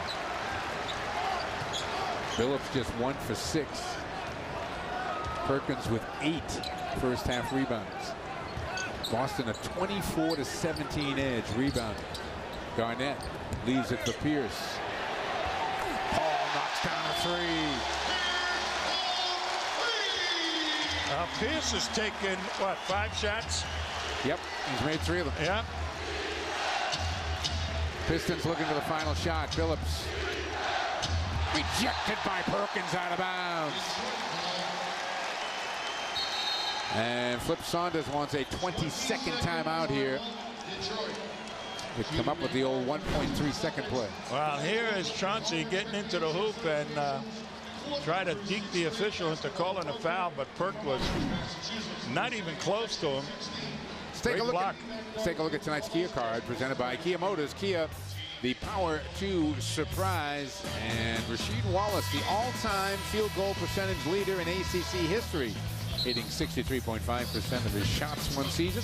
Billups just 1 for 6. Perkins with 8 first half rebounds. Boston a 24-17 edge rebound. Garnett leaves it for Pierce. Paul knocks down a 3. Pierce has taken, what, 5 shots? Yep, he's made 3 of them. Yeah. Pistons looking for the final shot. Billups rejected by Perkins, out of bounds. And Flip Saunders wants a 22nd timeout here. to come up with the old 1.3-second play. Well, here is Chauncey getting into the hoop and try to deke the official into calling a foul, but Perk was not even close to him. Let's take a look at tonight's Kia card presented by Kia Motors. Kia, the power to surprise, and Rasheed Wallace, the all-time field goal percentage leader in ACC history, hitting 63.5% of his shots one season.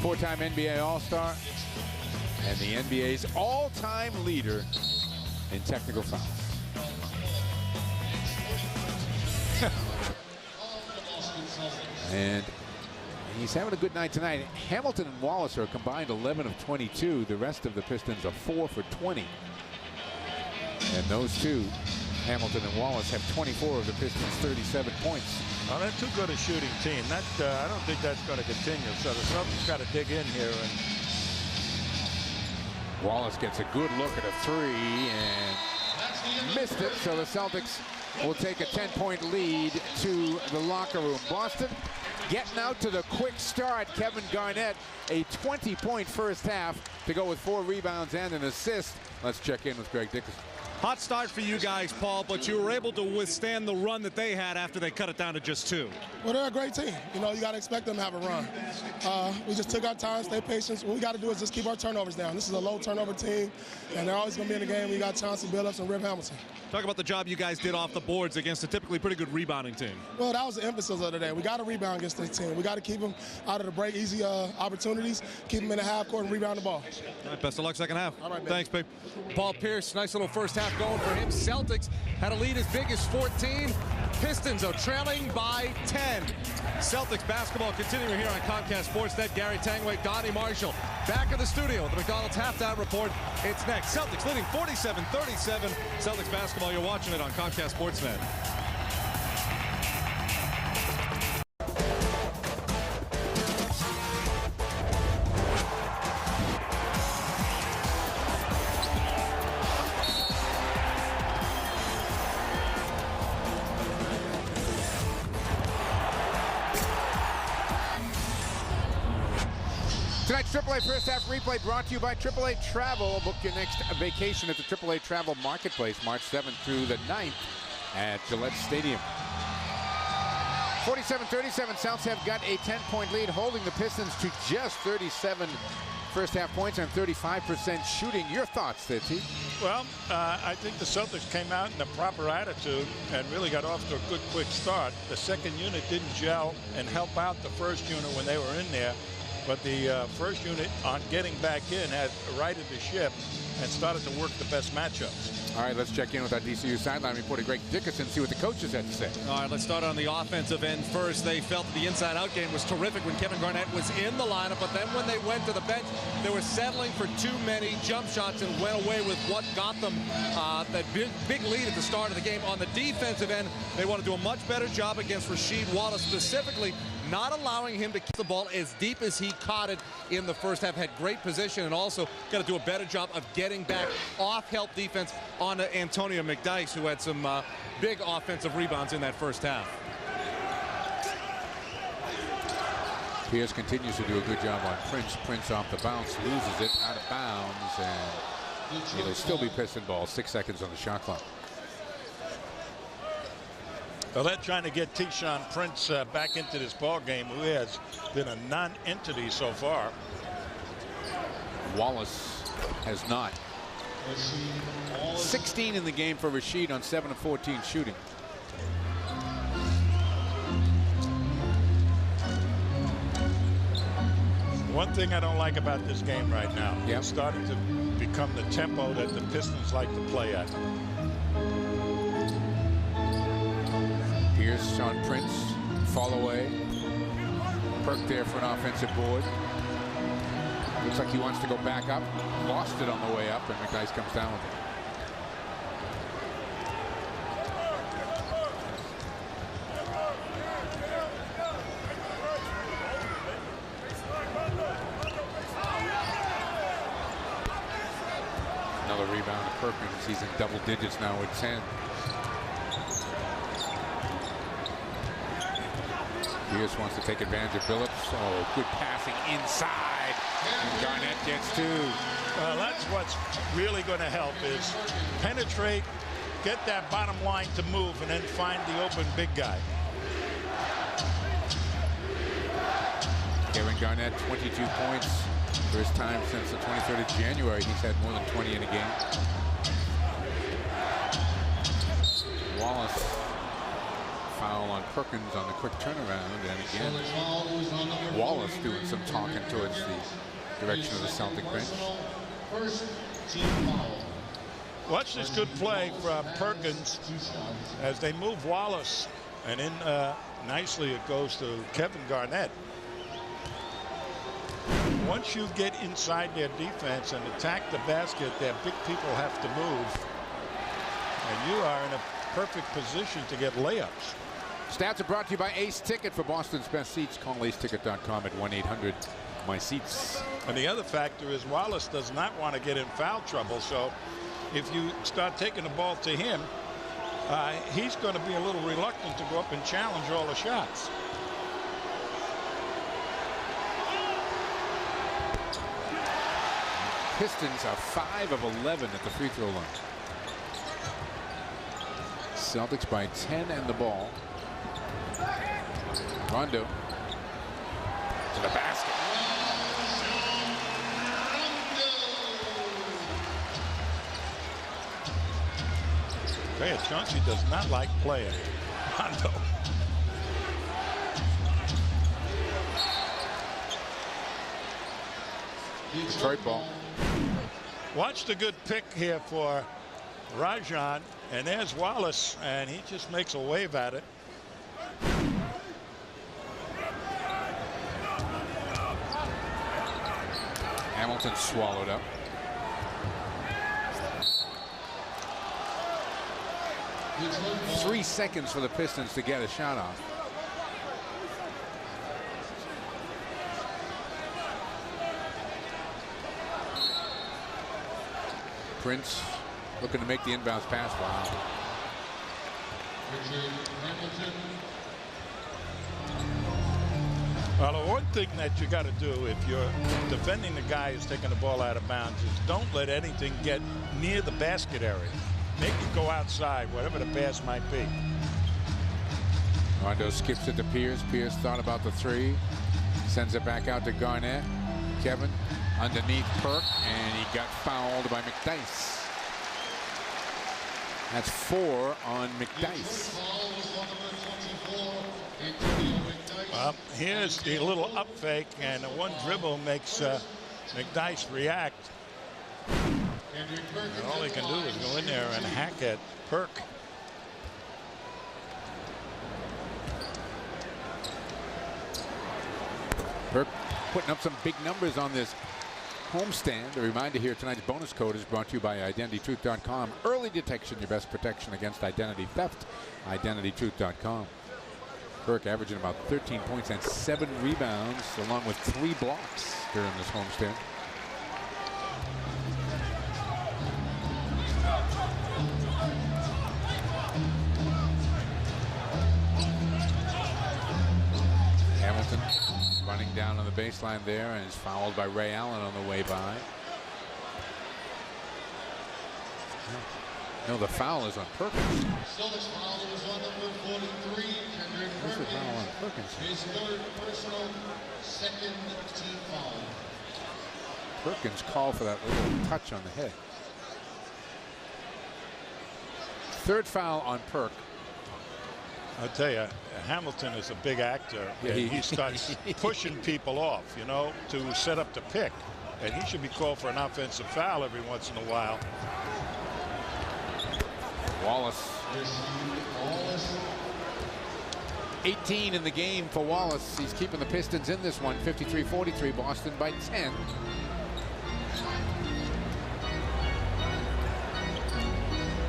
Four-time NBA All-Star, and the NBA's all-time leader in technical fouls. And he's having a good night tonight. Hamilton and Wallace are combined 11 of 22. The rest of the Pistons are 4 for 20. And those two, Hamilton and Wallace, have 24 of the Pistons' 37 points. Well, they're too good a shooting team. I don't think that's going to continue. So the Celtics got to dig in here. And Wallace gets a good look at a three and missed it. So the Celtics will take a 10-point lead to the locker room. Boston getting out to the quick start. Kevin Garnett, a 20-point first half to go with 4 rebounds and an assist. Let's check in with Greg Dickerson. Hot start for you guys, Paul, but you were able to withstand the run that they had after they cut it down to just 2. Well, they're a great team. You know, you got to expect them to have a run. We just took our time, stay patient. What we got to do is just keep our turnovers down. This is a low turnover team, and they're always going to be in the game. We got Chauncey Billups and Rip Hamilton. Talk about the job you guys did off the boards against a typically pretty good rebounding team. Well, that was the emphasis of the day. We got to rebound against this team. We got to keep them out of the break, easy opportunities, keep them in the half court and rebound the ball. All right, best of luck second half. All right, thanks, babe. Paul Pierce, nice little first half going for him. Celtics had a lead as big as 14. Pistons are trailing by 10. Celtics basketball continuing here on Comcast Sportsnet. Gary Tangway, Donnie Marshall back in the studio with the McDonald's halftime report. It's next. Celtics leading 47-37. Celtics basketball, you're watching it on Comcast Sportsnet. Tonight's AAA First Half Replay brought to you by AAA Travel. Book your next vacation at the AAA Travel Marketplace, March 7th through the 9th at Gillette Stadium. 47-37, Celtics have got a 10-point lead, holding the Pistons to just 37 first half points and 35% shooting. Your thoughts there, T? well, I think the Celtics came out in the proper attitude and really got off to a good quick start. The second unit didn't gel and help out the first unit when they were in there. But the first unit, on getting back in, had righted the ship and started to work the best matchups. All right, let's check in with our DCU sideline reporter Greg Dickerson, see what the coaches had to say. All right, let's start on the offensive end first. They felt that the inside-out game was terrific when Kevin Garnett was in the lineup, but then when they went to the bench, they were settling for too many jump shots and went away with what got them that big lead at the start of the game. On the defensive end, they want to do a much better job against Rasheed Wallace, specifically not allowing him to kick the ball as deep as he caught it in the first half. Had great position and also got to do a better job of getting back off help defense on Antonio McDyess, who had some big offensive rebounds in that first half. Pierce continues to do a good job on Prince. Prince off the bounce, loses it out of bounds, and it'll still be Piston ball. 6 seconds on the shot clock. Well, they're trying to get T-Shawn Prince back into this ball game, who has been a non-entity so far. Wallace has not. 16 in the game for Rasheed on 7 of 14 shooting. One thing I don't like about this game right now, yep, it's starting to become the tempo that the Pistons like to play at. Here's Sean Prince, fall away. Perk there for an offensive board. Looks like he wants to go back up. Lost it on the way up, and McDyess comes down with it. Another rebound to Perkins. He's in double digits now with 10. Pierce wants to take advantage of Billups. Oh, good passing inside. And Garnett gets 2. That's what's really going to help is penetrate, get that bottom line to move, and then find the open big guy. Kevin Garnett, 22 points. First time since the 23rd of January he's had more than 20 in a game. Wallace, foul on Perkins on the quick turnaround, and again Wallace doing some talking towards the direction of the Celtic bench. First team foul. Watch this good play from Perkins as they move Wallace, and in nicely it goes to Kevin Garnett. Once you get inside their defense and attack the basket, their big people have to move, and you are in a perfect position to get layups. Stats are brought to you by Ace Ticket. For Boston's best seats, call aceticket.com at 1-800-MY-SEATS. And the other factor is Wallace does not want to get in foul trouble, so if you start taking the ball to him, he's going to be a little reluctant to go up and challenge all the shots. Pistons are 5 of 11 at the free throw line. Celtics by 10 and the ball. Rondo to the basket. Chauncey does not like playing Rondo. Detroit ball. Watch the good pick here for Rajon, and there's Wallace, and he just makes a wave at it. Hamilton swallowed up. Detroit 3 seconds for the Pistons to get a shot off. Prince looking to make the inbounds pass. Wow. Richard Hamilton. Well, the one thing that you got to do if you're defending the guy who's taking the ball out of bounds is don't let anything get near the basket area. Make it go outside, whatever the pass might be. Rondo skips it to Pierce. Pierce thought about the three. Sends it back out to Garnett. Kevin underneath Perk, and he got fouled by McDyess. That's 4 on McDyess. Well, here's the little up fake, and the one dribble makes McDyess react. And all he can do is go in there and hack at Perk. Perk putting up some big numbers on this homestand. A reminder here, tonight's bonus code is brought to you by IdentityTruth.com. Early detection, your best protection against identity theft. IdentityTruth.com. Perk averaging about 13 points and 7 rebounds, along with 3 blocks during this homestand. Hamilton running down on the baseline there and is fouled by Ray Allen on the way by. No, the foul is on Perkins. Celtics foul was on number 43, Kendrick Where's the foul on Perkins. Perkins? His third personal, second team foul. Perkins called for that little touch on the head. Third foul on Perk. I'll tell you, Hamilton is a big actor. Yeah, and he starts pushing people off, you know, to set up the pick. And he should be called for an offensive foul every once in a while. Wallace. 18 in the game for Wallace. He's keeping the Pistons in this one. 53-43, Boston by 10.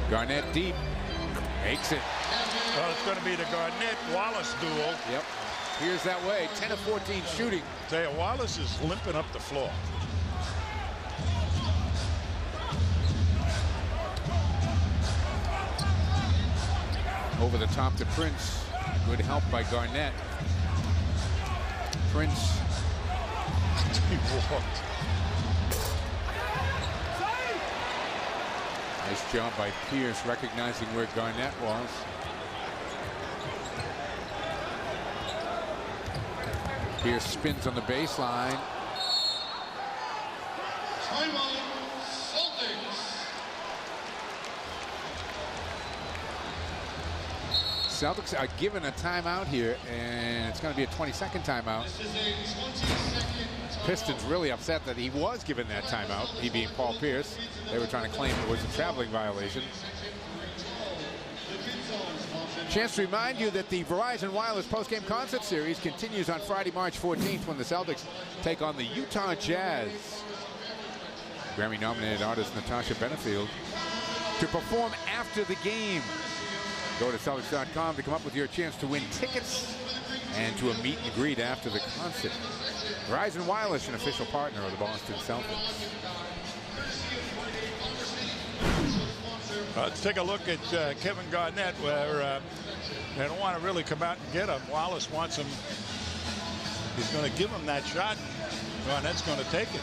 Garnett deep. Makes it. Well, it's going to be the Garnett-Wallace duel. Yep. Here's that way. 10 of 14 shooting. Tell you, Wallace is limping up the floor. Over the top to Prince. Good help by Garnett. Prince. He walked. Nice job by Pierce recognizing where Garnett was. Pierce spins on the baseline. Timeout, Celtics. Celtics are given a timeout here, and it's going to be a 20-second timeout. This is a 20-second timeout. Pistons really upset that he was given that timeout, he being Paul Pierce. They were trying to claim it was a traveling violation. Chance to remind you that the Verizon Wireless postgame concert series continues on Friday, March 14th when the Celtics take on the Utah Jazz. Grammy-nominated artist Natasha Benefield to perform after the game. Go to Celtics.com to come up with your chance to win tickets and to a meet and greet after the concert. Verizon Wireless, an official partner of the Boston Celtics. Let's take a look at Kevin Garnett, where they don't want to really come out and get him. Wallace wants him. He's going to give him that shot. Garnett's going to take it.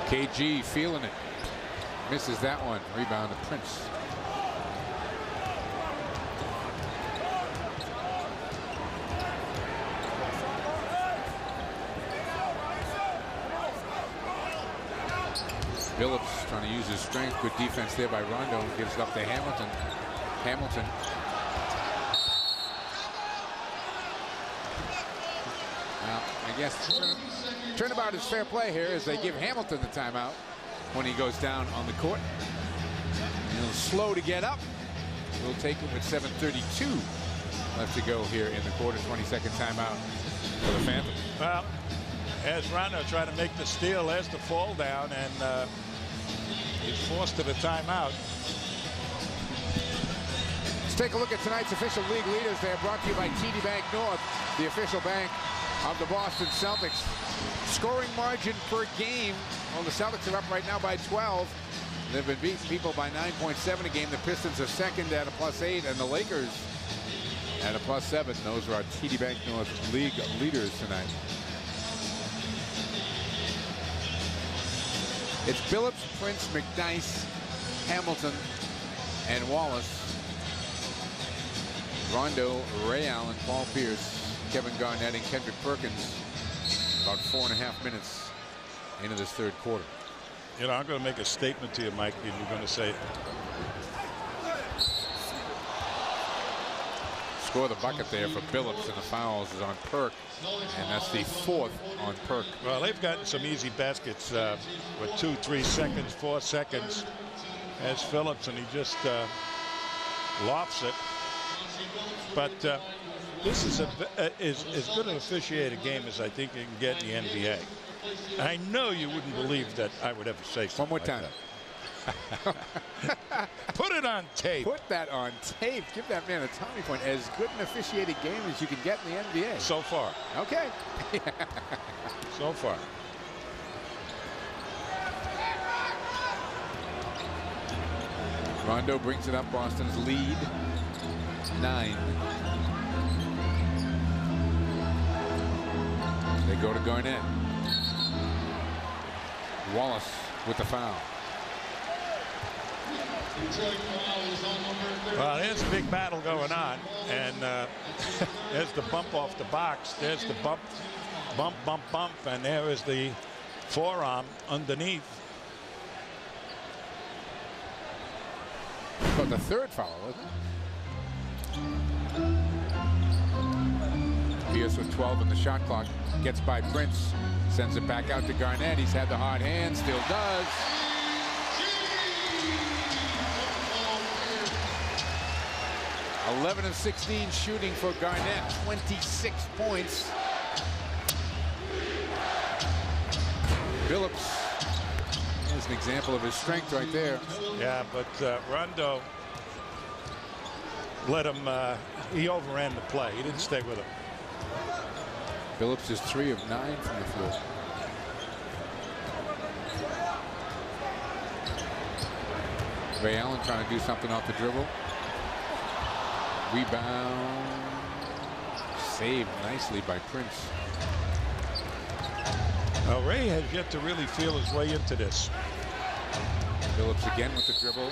KG feeling it. Misses that one. Rebound to Prince. Phillips trying to use his strength. Good defense there by Rondo. Gives it up to Hamilton. Hamilton. Well, I guess turnabout is fair play here as they give Hamilton the timeout when he goes down on the court. He'll slow to get up. We'll take it with 7:32 left to go here in the quarter. 20-second timeout for the Phantom. Well, as Rondo tried to make the steal, there's the fall down, and he's forced to the timeout. Let's take a look at tonight's official league leaders. They are brought to you by TD Bank North, the official bank of the Boston Celtics. Scoring margin per game. Well, the Celtics are up right now by 12. They've been beating people by 9.7 a game. The Pistons are second at a +8, and the Lakers at a +7. Those are our TD Bank North league leaders tonight. It's Phillips, Prince, McNice, Hamilton, and Wallace. Rondo, Ray Allen, Paul Pierce, Kevin Garnett, and Kendrick Perkins. About 4.5 minutes into this third quarter. You know, I'm going to make a statement to you, Mike, and you're going to say it. Score the bucket there for Phillips, and the fouls is on Perk, and that's the 4th on Perk. Well, they've gotten some easy baskets with 2, 3 seconds, 4 seconds. As Phillips, and he just lofts it. But this is as good an officiated game as I think you can get in the NBA. I know you wouldn't believe that I would ever say something. One more time. Like Put it on tape. Put that on tape. Give that man a Tommy point. As good an officiated game as you can get in the NBA. So far. Okay. So far. Rondo brings it up. Boston's lead 9. They go to Garnett. Wallace with the foul. Well, there's a big battle going on, and there's the bump off the box. There's the bump, and there is the forearm underneath. But the third foul, wasn't it? Pierce with 12 in the shot clock. Gets by Prince. Sends it back out to Garnett. He's had the hard hand. Still does. (11 of 16 shooting for Garnett. 26 points. Phillips is an example of his strength right there. Yeah, but Rondo let him. He overran the play. He didn't stay with him. Phillips is 3 of 9 from the floor. Ray Allen trying to do something off the dribble. Rebound. Saved nicely by Prince. Well, Ray has yet to really feel his way into this. Phillips again with the dribble.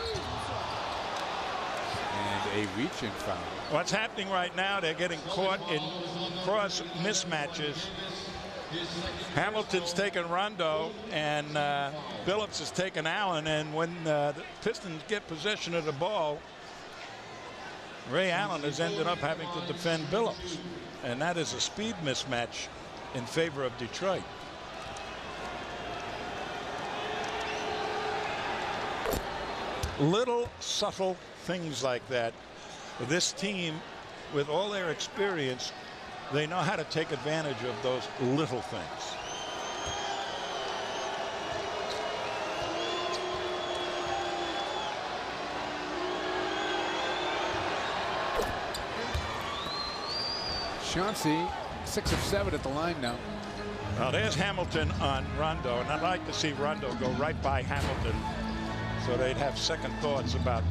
And a reach-in foul. What's happening right now, they're getting caught in cross mismatches. Hamilton's taking Rondo, and Phillips is taking Allen. And when the Pistons get possession of the ball, Ray Allen has ended up having to defend Phillips. And that is a speed mismatch in favor of Detroit. Little subtle things like that. This team, with all their experience, they know how to take advantage of those little things. Chauncey, 6 of 7 at the line now. Now there's Hamilton on Rondo, and I'd like to see Rondo go right by Hamilton so they'd have second thoughts about.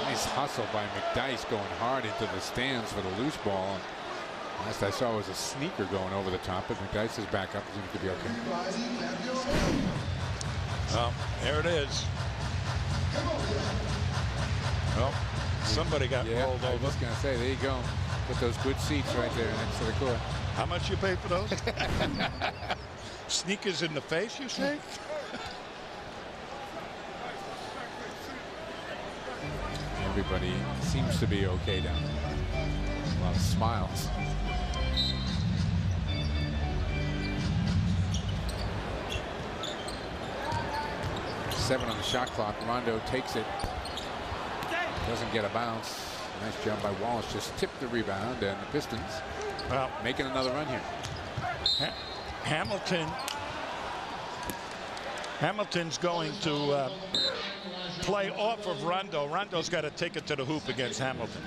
Nice hustle by McDyess, going hard into the stands for the loose ball. Last I saw was a sneaker going over the top, but McDyess is back up. Seems to be okay. Well, there it is. Well, somebody got rolled over. I was just going to say, there you go. Put those good seats right there next to the court. How much you pay for those? Sneakers in the face, you say? Everybody seems to be okay down there. A lot of smiles. Seven on the shot clock. Rondo takes it. Doesn't get a bounce. Nice job by Wallace. Just tipped the rebound, and the Pistons making another run here. Hamilton's going to play off of Rondo. Rondo's got to take it to the hoop against Hamilton.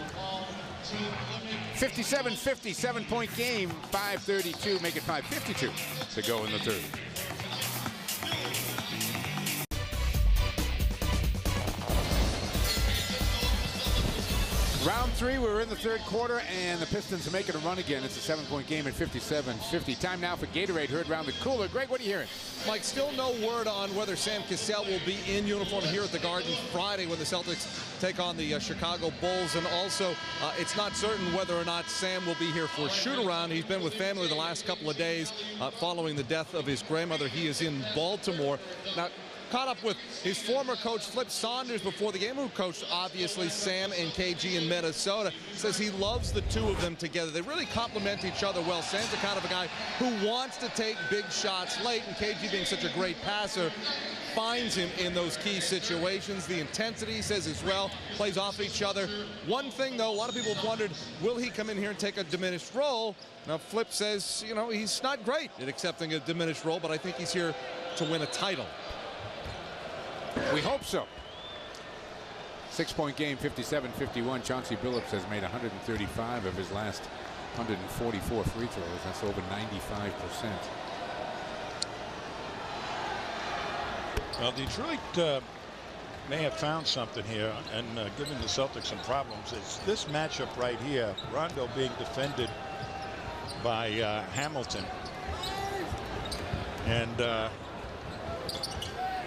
57-50, 7-point game. 5:32, make it 5:52 to go in the third. Round 3, we're in the third quarter, and the Pistons are making a run again. It's a 7-point game at 57-50. Time now for Gatorade, heard around the cooler. Greg, what are you hearing? Mike, still no word on whether Sam Cassell will be in uniform here at the Garden Friday when the Celtics take on the Chicago Bulls. And also, it's not certain whether or not Sam will be here for shoot-around. He's been with family the last couple of days following the death of his grandmother. He is in Baltimore. Now, caught up with his former coach Flip Saunders before the game, who coached obviously Sam and KG in Minnesota. Says he loves the two of them together. They really complement each other well. Sam's the kind of a guy who wants to take big shots late, and KG, being such a great passer, finds him in those key situations. The intensity, he says, as well, plays off each other. One thing, though, a lot of people have wondered, will he come in here and take a diminished role? Now, Flip says, you know, he's not great at accepting a diminished role, but I think he's here to win a title. We hope so. 6-point game, 57-51. Chauncey Billups has made 135 of his last 144 free throws. That's over 95%. Well, Detroit may have found something here and giving the Celtics some problems. It's this matchup right here. Rondo being defended by Hamilton. And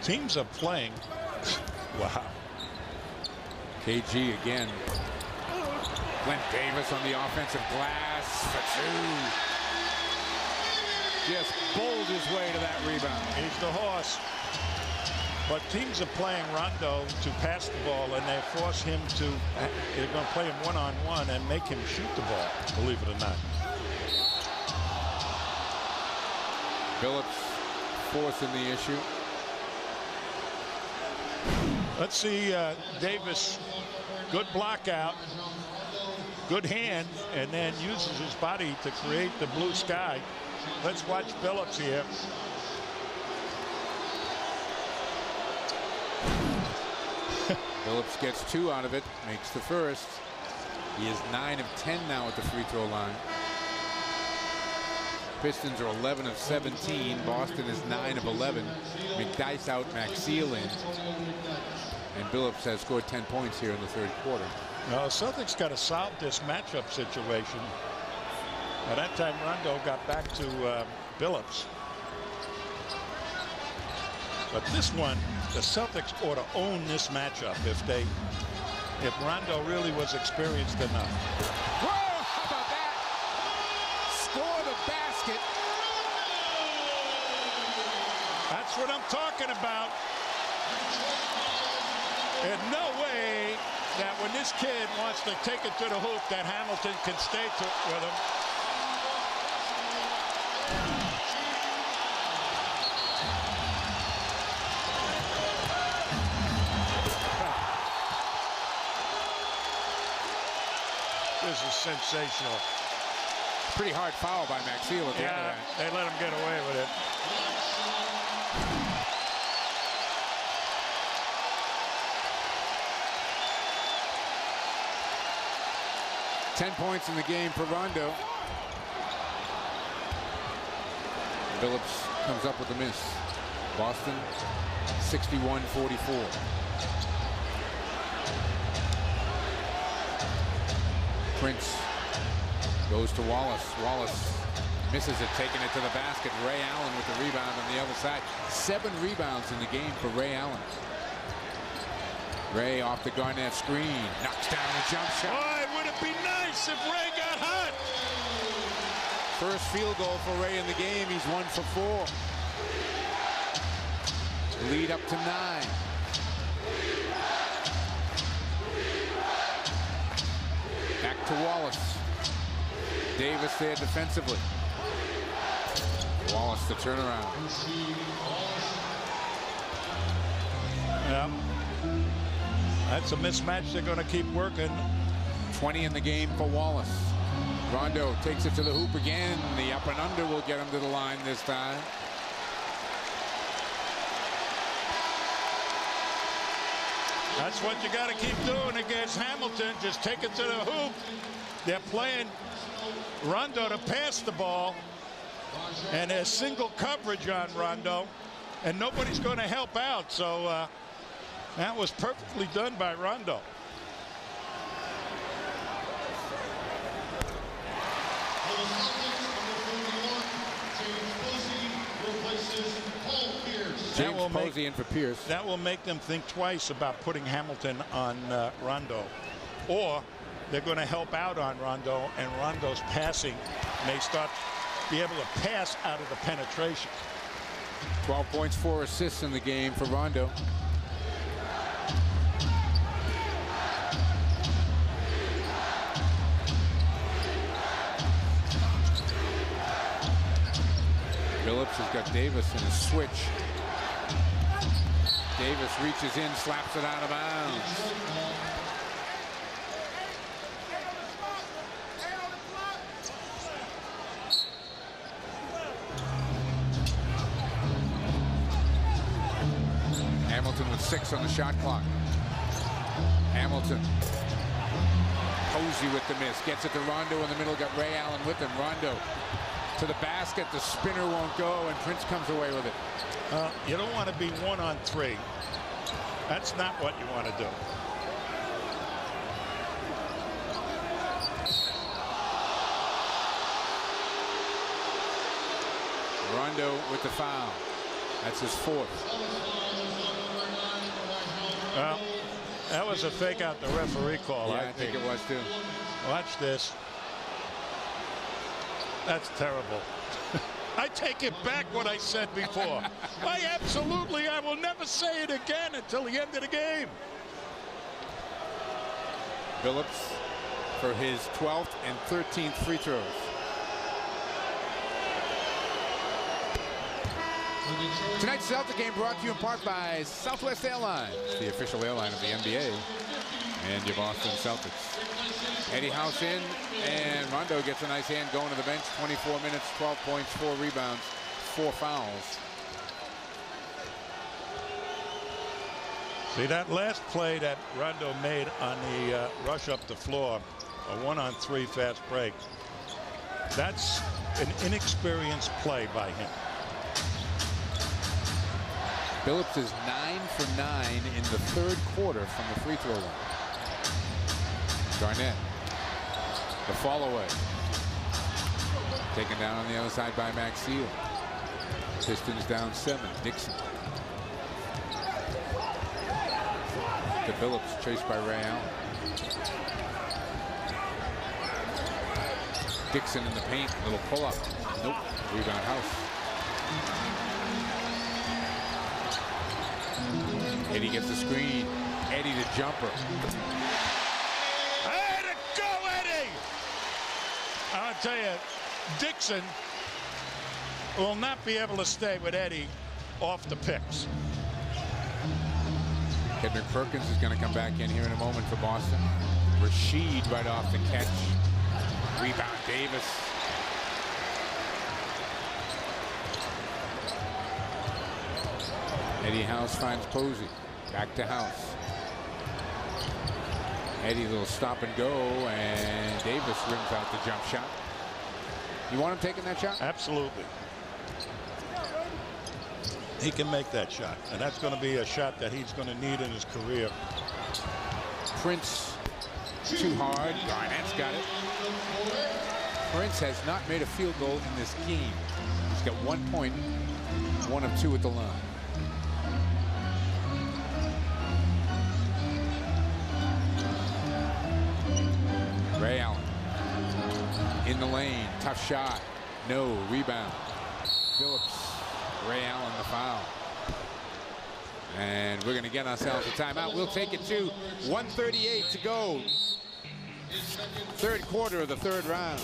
teams are playing. Wow. KG again. Glenn Davis on the offensive glass for two. Just bowled his way to that rebound. He's the horse. But teams are playing Rondo to pass the ball, and they force him to, they're going to play him one-on-one and make him shoot the ball, believe it or not. Billups forcing the issue. Let's see Davis, good block out, good hand, and then uses his body to create the blue sky. Let's watch Billups here. Billups gets 2 out of it, makes the first. He is 9 of 10 now at the free throw line. Pistons are 11 of 17. Boston is 9 of 11. McDyess out, Maxeel in. And Billups has scored 10 points here in the third quarter. Well, Celtics got to solve this matchup situation. By that time, Rondo got back to Billups. But this one, the Celtics ought to own this matchup if Rondo really was experienced enough. Whoa, how about that? Score the basket. That's what I'm talking about. There's no way that when this kid wants to take it to the hoop that Hamilton can stay with him. This is sensational. Pretty hard foul by Maxeel at the end of that. They let him get away with it. Ten points in the game for Rondo. Billups comes up with a miss. Boston 61-44. Prince goes to Wallace. Wallace misses it, taking it to the basket. Ray Allen with the rebound on the other side. 7 rebounds in the game for Ray Allen. Ray off the Garnett screen. Knocks down a jump shot. Boy, would it be nice if Ray got hot. First field goal for Ray in the game. He's 1 for 4. Lead up to 9. Back to Wallace. Davis there defensively. Wallace the turnaround. Yeah. That's a mismatch they're going to keep working. 20 in the game for Wallace. Rondo takes it to the hoop again. The up and under will get him to the line this time. That's what you got to keep doing against Hamilton. Just take it to the hoop. They're playing Rondo to pass the ball, and there's single coverage on Rondo, and nobody's going to help out. So that was perfectly done by Rondo. James Posey in for Pierce. That will make them think twice about putting Hamilton on Rondo. Or they're going to help out on Rondo, and Rondo's passing may start be able to pass out of the penetration. 12 points, 4 assists in the game for Rondo. Billups has got Davis in a switch. Davis reaches in, slaps it out of bounds. Hamilton with 6 on the shot clock. Hamilton. Posey with the miss. Gets it to Rondo in the middle. Got Ray Allen with him. Rondo to the basket. The spinner won't go, and Prince comes away with it. You don't want to be 1-on-3. That's not what you want to do. Rondo with the foul. That's his 4th. Well, that was a fake out the referee call. Yeah, I think it was too. Watch this. That's terrible. I take it back what I said before. I will never say it again until the end of the game. Billups for his 12th and 13th free throws. Tonight's Celtic game brought to you in part by Southwest Airlines, the official airline of the NBA and your Boston Celtics. Eddie House in, and Rondo gets a nice hand going to the bench. 24 minutes, 12 points, 4 rebounds, 4 fouls. See, that last play that Rondo made on the rush up the floor, a 1-on-3 fast break. That's an inexperienced play by him. Phillips is 9 for 9 in the third quarter from the free throw line. Garnett, the fall away. Taken down on the other side by Maxfield. Pistons down 7. Dixon. To Phillips, chased by Ray Allen. Dixon in the paint, little pull-up. Nope, rebound House. Eddie gets the screen. Eddie the jumper. Way to go, Eddie! I'll tell you, Dixon will not be able to stay with Eddie off the picks. Kendrick Perkins is going to come back in here in a moment for Boston. Rashid right off the catch. Rebound Davis. Eddie House finds Posey. Back to House. Eddie, little stop and go, and Davis rims out the jump shot. You want him taking that shot? Absolutely. He can make that shot, and that's going to be a shot that he's going to need in his career. Prince too hard. Garnett's got it. Prince has not made a field goal in this game. He's got 1 point, 1 of 2 at the line. Ray Allen in the lane, tough shot, no rebound. Phillips, Ray Allen the foul. And we're going to get ourselves a timeout. We'll take it to 1:38 to go. Third quarter of the third round.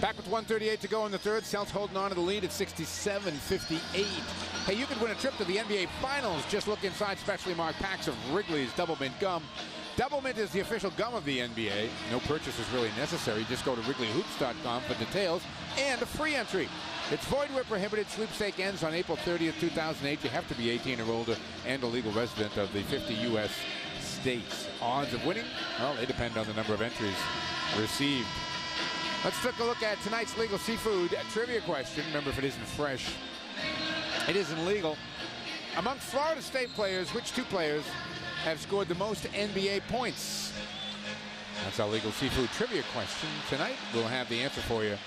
Back with 1:38 to go in the third. Celtics holding on to the lead at 67-58. Hey, you could win a trip to the NBA Finals. Just look inside specially marked packs of Wrigley's Double Mint Gum. Double Mint is the official gum of the NBA. No purchase is really necessary. Just go to WrigleyHoops.com for details and a free entry. It's void where prohibited. Sweepstake ends on April 30th, 2008. You have to be 18 or older and a legal resident of the 50 U.S. states. Odds of winning? Well, they depend on the number of entries received. Let's take a look at tonight's legal seafood trivia question. Remember, if it isn't fresh, it isn't legal. Among Florida State players, which 2 players have scored the most NBA points? That's our legal seafood trivia question. Tonight, we'll have the answer for you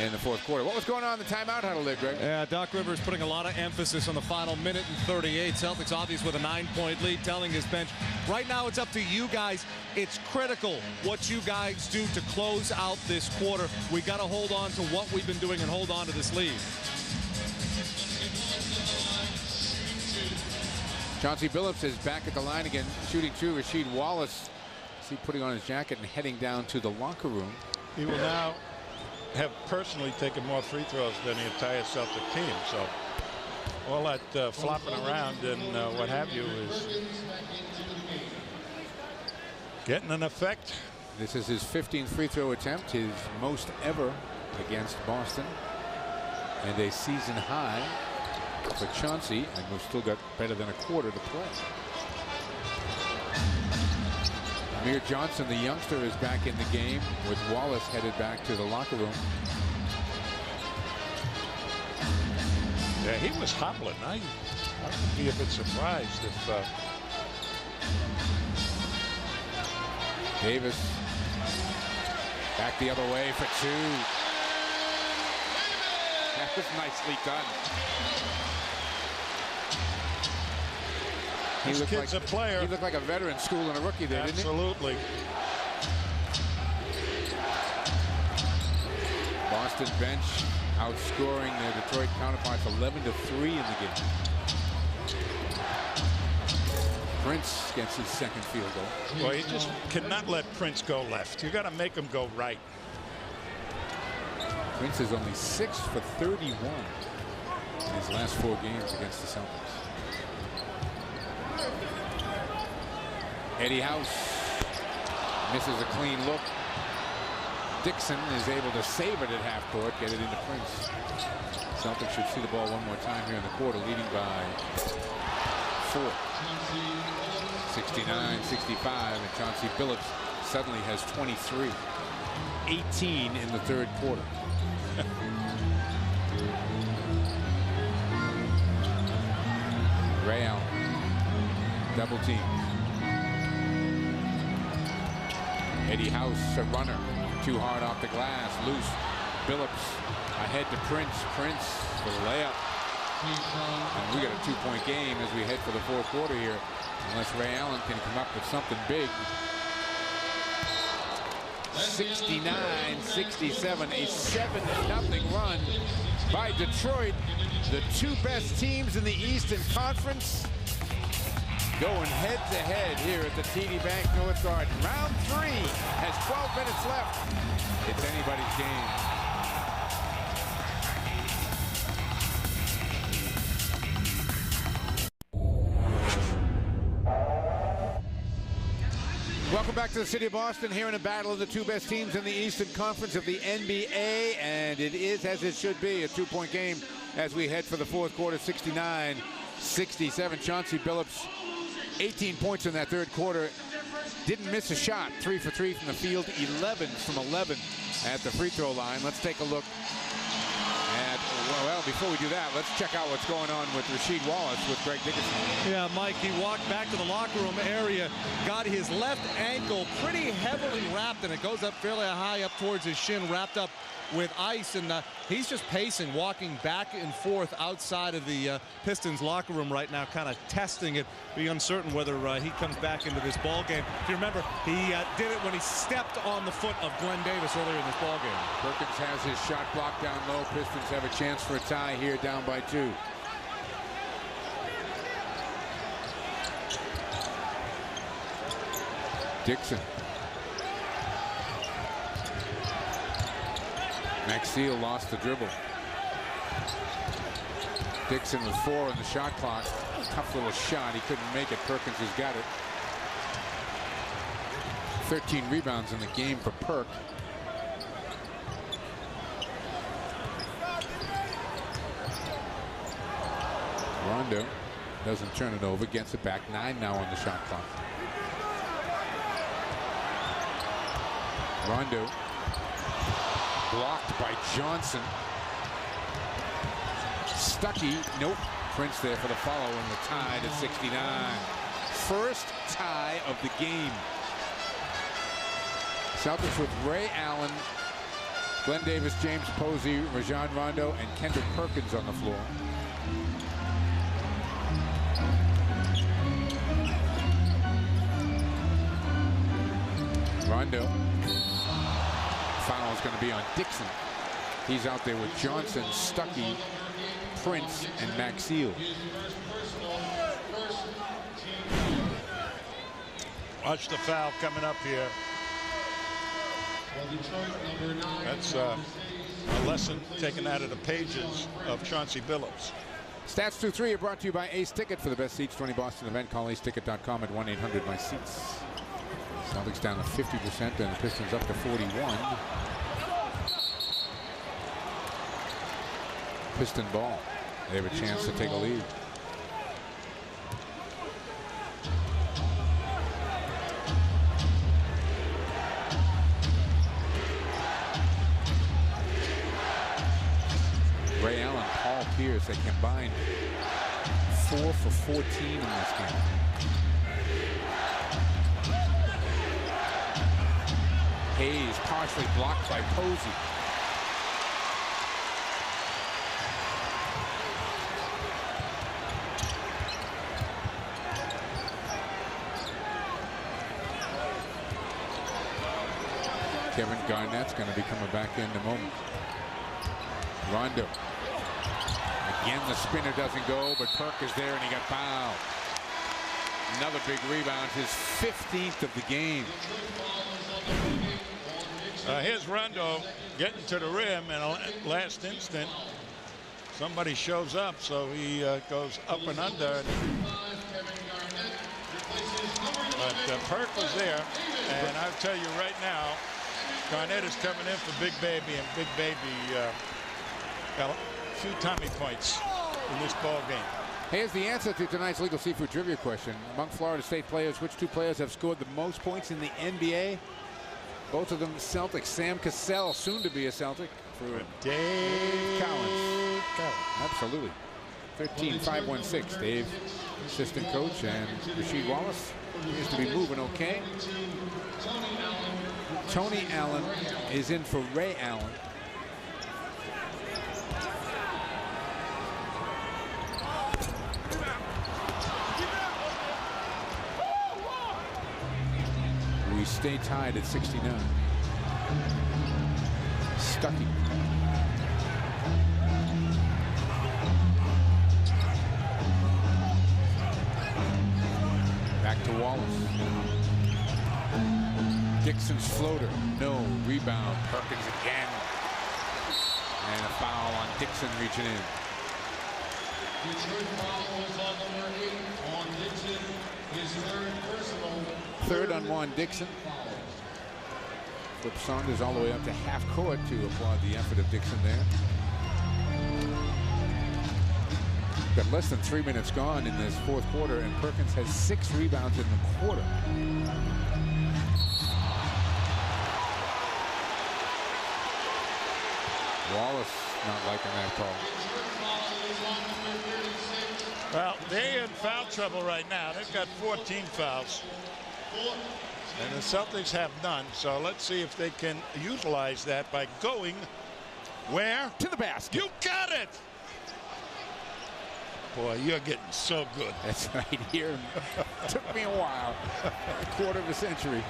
in the fourth quarter. What was going on in the timeout huddle there, Greg? Yeah, Doc Rivers putting a lot of emphasis on the final minute and 38. Celtics obviously with a 9-point lead, telling his bench, right now it's up to you guys. It's critical what you guys do to close out this quarter. We got to hold on to what we've been doing and hold on to this lead. Chauncey Billups is back at the line again, shooting 2. Rasheed Wallace, see, putting on his jacket and heading down to the locker room. He will now have personally taken more free throws than the entire Celtic team. So all that flopping around and what have you is getting an effect. This is his 15th free throw attempt, his most ever against Boston, and a season high for Chauncey, and we've still got better than a quarter to play. Amir Johnson, the youngster, is back in the game with Wallace headed back to the locker room. Yeah, he was hobbling. I would be a bit surprised if Davis back the other way for 2. That was nicely done. This kid's a player. He looked like a veteran schooling a rookie there, Absolutely. didn't he? Boston bench outscoring their Detroit counterparts 11-3 in the game. Prince gets his second field goal. Well, you just cannot let Prince go left. You got to make him go right. Prince is only 6 for 31 in his last 4 games against the Celtics. Eddie House misses a clean look. Dixon is able to save it at half court, get it into Prince. Celtics should see the ball one more time here in the quarter, leading by 4. 69-65, and Chauncey Billups suddenly has 23. 18 in the third quarter. Ray Allen, double team. Eddie House, a runner, too hard off the glass, loose. Billups ahead to Prince. Prince for the layup. And we got a 2-point game as we head for the fourth quarter here, unless Ray Allen can come up with something big. 69-67, a 7-0 run by Detroit. The two best teams in the Eastern Conference going head-to-head here at the TD Bank North Garden. Round 3 has 12 minutes left. It's anybody's game. Welcome back to the city of Boston here in a battle of the two best teams in the Eastern Conference of the NBA, and it is, as it should be, a 2-point game as we head for the fourth quarter. 69-67. Chauncey Billups, 18 points in that third quarter. Didn't miss a shot. 3 for 3 from the field, 11 from 11 at the free throw line. Let's take a look at, well, before we do that, let's check out what's going on with Rasheed Wallace with Greg Dickinson. Yeah, Mike, he walked back to the locker room area, got his left ankle pretty heavily wrapped, and it goes up fairly high up towards his shin, wrapped up with ice, and he's just pacing, walking back and forth outside of the Pistons locker room right now, kind of testing it, being uncertain whether he comes back into this ball game. If you remember, he did it when he stepped on the foot of Glenn Davis earlier in this ball game. Perkins has his shot blocked down low. Pistons have a chance for a tie here, down by 2. Dixon. Maxfield lost the dribble. Dixon with 4 on the shot clock. Tough little shot. He couldn't make it. Perkins has got it. 13 rebounds in the game for Perk. Rondo doesn't turn it over. Gets it back. 9 now on the shot clock. Rondo. Blocked by Johnson. Stuckey, nope. Prince there for the follow, and the tie to 69. First tie of the game. Celtics with Ray Allen, Glenn Davis, James Posey, Rajon Rondo, and Kendrick Perkins on the floor. Rondo. Foul is going to be on Dixon. He's out there with Johnson, Stuckey, Prince, and Maxfield. Watch the foul coming up here. That's a lesson taken out of the pages of Chauncey Billups. Stats through 3 are brought to you by Ace Ticket. For the best seats to any Boston event, call aceticket.com at 1-800-MY-SEATS. Celtics down to 50% and the Pistons up to 41. Piston ball. They have a chance to take a lead. Ray Allen, Paul Pierce, they combined 4 for 14 in this game. Hayes partially blocked by Posey. Kevin Garnett's going to be coming back in a moment. Rondo. Again, the spinner doesn't go, but Perk is there and he got fouled. Another big rebound, his 15th of the game. Here's Rondo getting to the rim, and last instant somebody shows up, so he goes up and under. But Perk was there, and I'll tell you right now, Garnett is coming in for Big Baby, and Big Baby got a few Tommy points in this ball game. Here's the answer to tonight's Legal Seafood Trivia question. Among Florida State players, which two players have scored the most points in the NBA? Both of them Celtics. Sam Cassell, soon to be a Celtic, for Dave Collins. Absolutely. 13-5-1-6. Dave, assistant coach, and Rasheed Wallace appears to be moving okay. Tony Allen is in for Ray Allen. We stay tied at 69. Stuckey. Back to Wallace. Dixon's floater. No. Rebound. Perkins again. And a foul on Dixon reaching in. The third foul is on number 8 on Dixon. His third personal. Third on Juan Dixon. Flip Saunders all the way up to half court to applaud the effort of Dixon there. Got less than 3 minutes gone in this fourth quarter, and Perkins has 6 rebounds in the quarter. Wallace not liking that call. Well, they're in foul trouble right now. They've got 14 fouls. And the Celtics have none. So let's see if they can utilize that by going where? To the basket. You got it! Boy, you're getting so good. That's right here. Took me a while. A quarter of a century.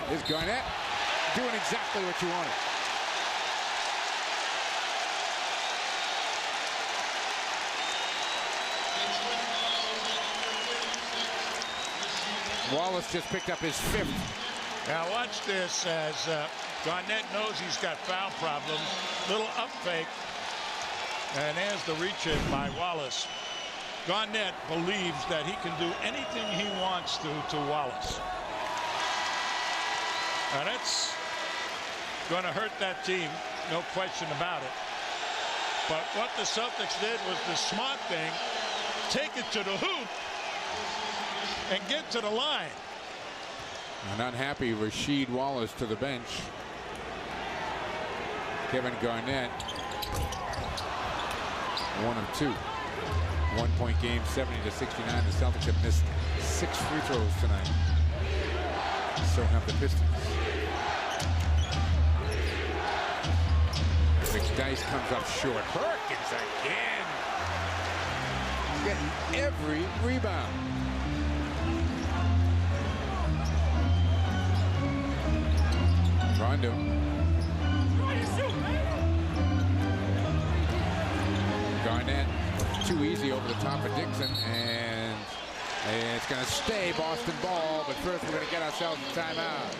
Here's Garnett doing exactly what you wanted. Wallace just picked up his 5th. Now watch this as Garnett knows he's got foul problems. Little up fake. And there's the reach in by Wallace. Garnett believes that he can do anything he wants to Wallace. Now that's going to hurt that team, no question about it. But what the Celtics did was the smart thing. Take it to the hoop and get to the line. An unhappy Rasheed Wallace to the bench. Kevin Garnett, 1 of 2. 1-point game, 70-69. The Celtics have missed 6 free throws tonight. So have the Pistons. McDyess comes up short. Perkins again. Getting every rebound. Rondo. Garnett too easy over the top of Dixon, and it's going to stay Boston ball, but first we're going to get ourselves a timeout.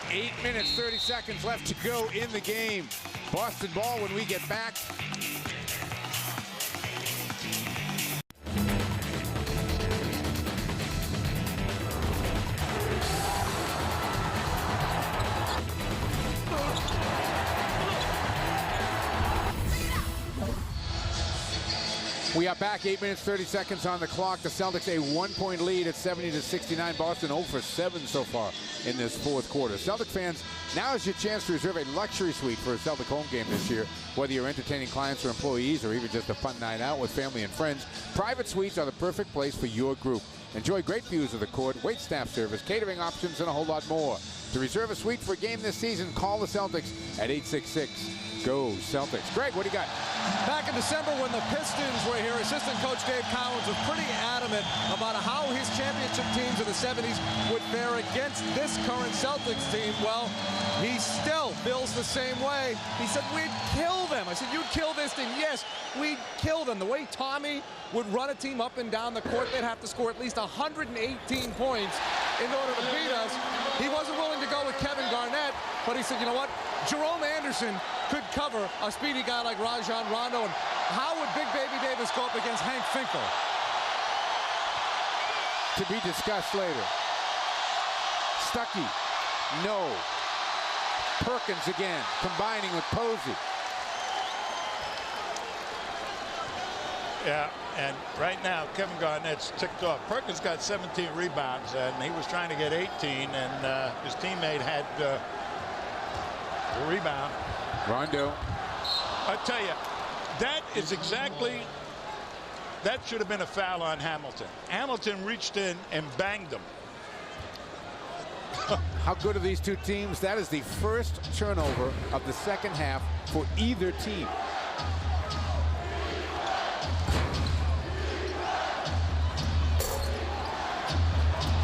8 minutes, 30 seconds left to go in the game. Boston ball when we get back. We are back. 8 minutes, 30 seconds on the clock. The Celtics a 1-point lead at 70-69. Boston 0 for 7 so far in this fourth quarter. Celtic fans, now is your chance to reserve a luxury suite for a Celtic home game this year. Whether you're entertaining clients or employees or even just a fun night out with family and friends, private suites are the perfect place for your group. Enjoy great views of the court, waitstaff service, catering options, and a whole lot more. To reserve a suite for a game this season, call the Celtics at 866-GO Celtics. Greg, what do you got? Back in December when the Pistons were here, assistant coach Dave Collins was pretty adamant about how his championship teams of the 70s would fare against this current Celtics team. Well, he still feels the same way. He said, we'd kill them. I said, you'd kill this team? Yes, we'd kill them. The way Tommy would run a team up and down the court, they'd have to score at least 118 points in order to beat us. He wasn't willing to go with Kevin Garnett, but he said, you know what? Jerome Anderson could cover a speedy guy like Rajon Rondo, and how would Big Baby Davis go up against Hank Finkel? To be discussed later. Stuckey, no. Perkins again, combining with Posey. Yeah, And right now, Kevin Garnett's ticked off. Perkins got 17 rebounds, and he was trying to get 18, and his teammate had the rebound. Rondo. I tell you, that is exactly, that should have been a foul on Hamilton. Hamilton reached in and banged him. How good are these two teams? That is the first turnover of the second half for either team.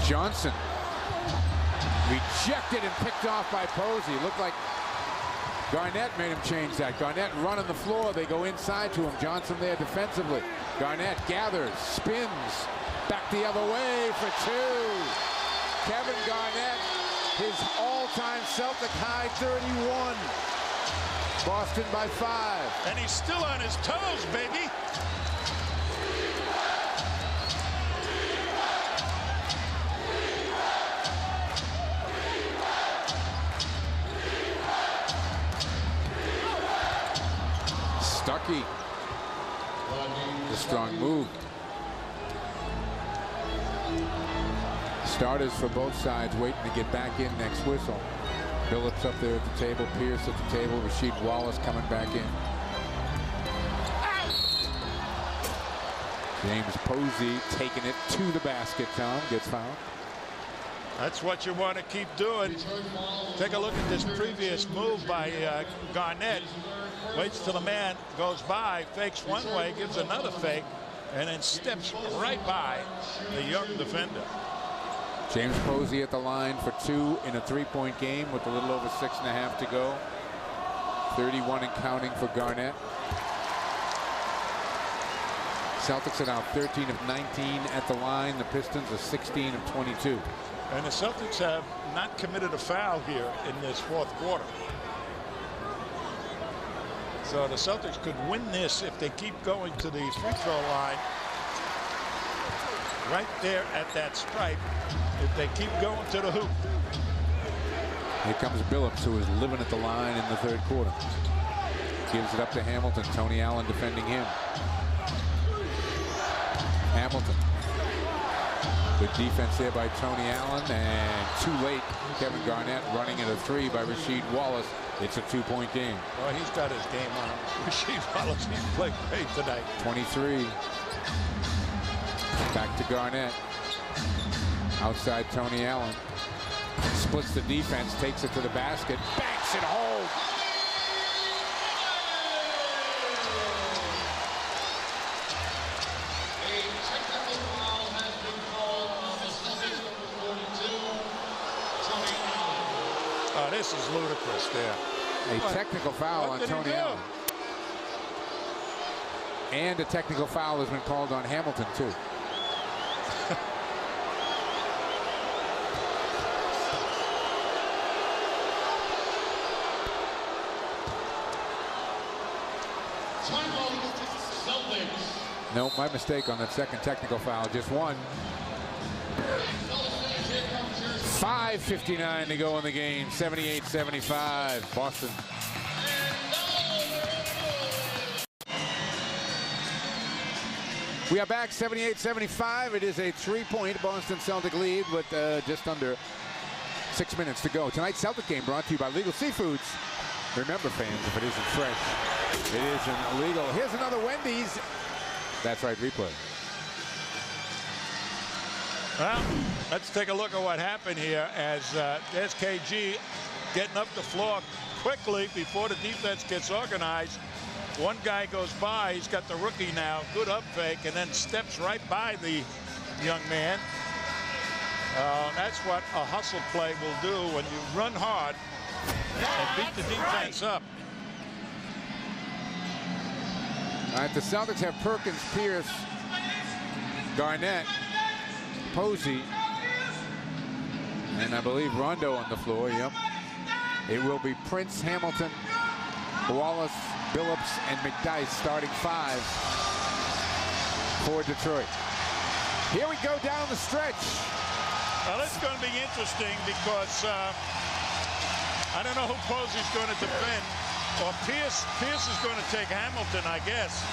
Johnson rejected and picked off by Posey. Looked like Garnett made him change that. Garnett running the floor. They go inside to him. Johnson there defensively. Garnett gathers, spins, back the other way for two. Kevin Garnett, his all-time Celtic high 31. Boston by 5. And he's still on his toes, baby. Stuckey. The strong move. Starters for both sides waiting to get back in next whistle. Billups up there at the table. Pierce at the table. Rasheed Wallace coming back in. James Posey taking it to the basket. Tom gets fouled. That's what you want to keep doing. Take a look at this previous move by Garnett. Waits till the man goes by, fakes one way, gives another fake, and then steps right by the young defender. James Posey at the line for 2 in a 3-point game with a little over 6.5 to go. 31 and counting for Garnett. Celtics are now 13 of 19 at the line. The Pistons are 16 of 22. And the Celtics have not committed a foul here in this fourth quarter. So the Celtics could win this if they keep going to the free throw line right there at that stripe. If they keep going to the hoop. Here comes Billups, who is living at the line in the third quarter. Gives it up to Hamilton. Tony Allen defending him. Hamilton. Good defense there by Tony Allen, and too late. Kevin Garnett running at a 3 by Rasheed Wallace. It's a 2-point game. Well, he's got his game on. Rasheed Wallace, he's played great tonight. 23. Back to Garnett. Outside Tony Allen. Splits the defense, takes it to the basket, banks it home. Oh, this is ludicrous there. A technical foul on Tony Allen. And a technical foul has been called on Hamilton, too. No, my mistake on that second technical foul. Just one. 5:59 to go in the game. 78-75. Boston. We are back 78-75. It is a 3-point Boston Celtic lead with just under 6 minutes to go. Tonight's Celtic game brought to you by Legal Seafoods. Remember, fans, if it isn't fresh, it isn't legal. Here's another Wendy's. That's right, replay. Well, let's take a look at what happened here as SKG getting up the floor quickly before the defense gets organized. One guy goes by, he's got the rookie now, good up fake, and then steps right by the young man. That's what a hustle play will do when you run hard and beat the defense up. All right, the Celtics have Perkins, Pierce, Garnett, Posey, and I believe Rondo on the floor. Yep. It will be Prince, Hamilton, Wallace, Billups, and McDyess starting 5 for Detroit. Here we go down the stretch. Well, it's going to be interesting because I don't know who Posey's going to defend. Or Pierce is going to take Hamilton, I guess.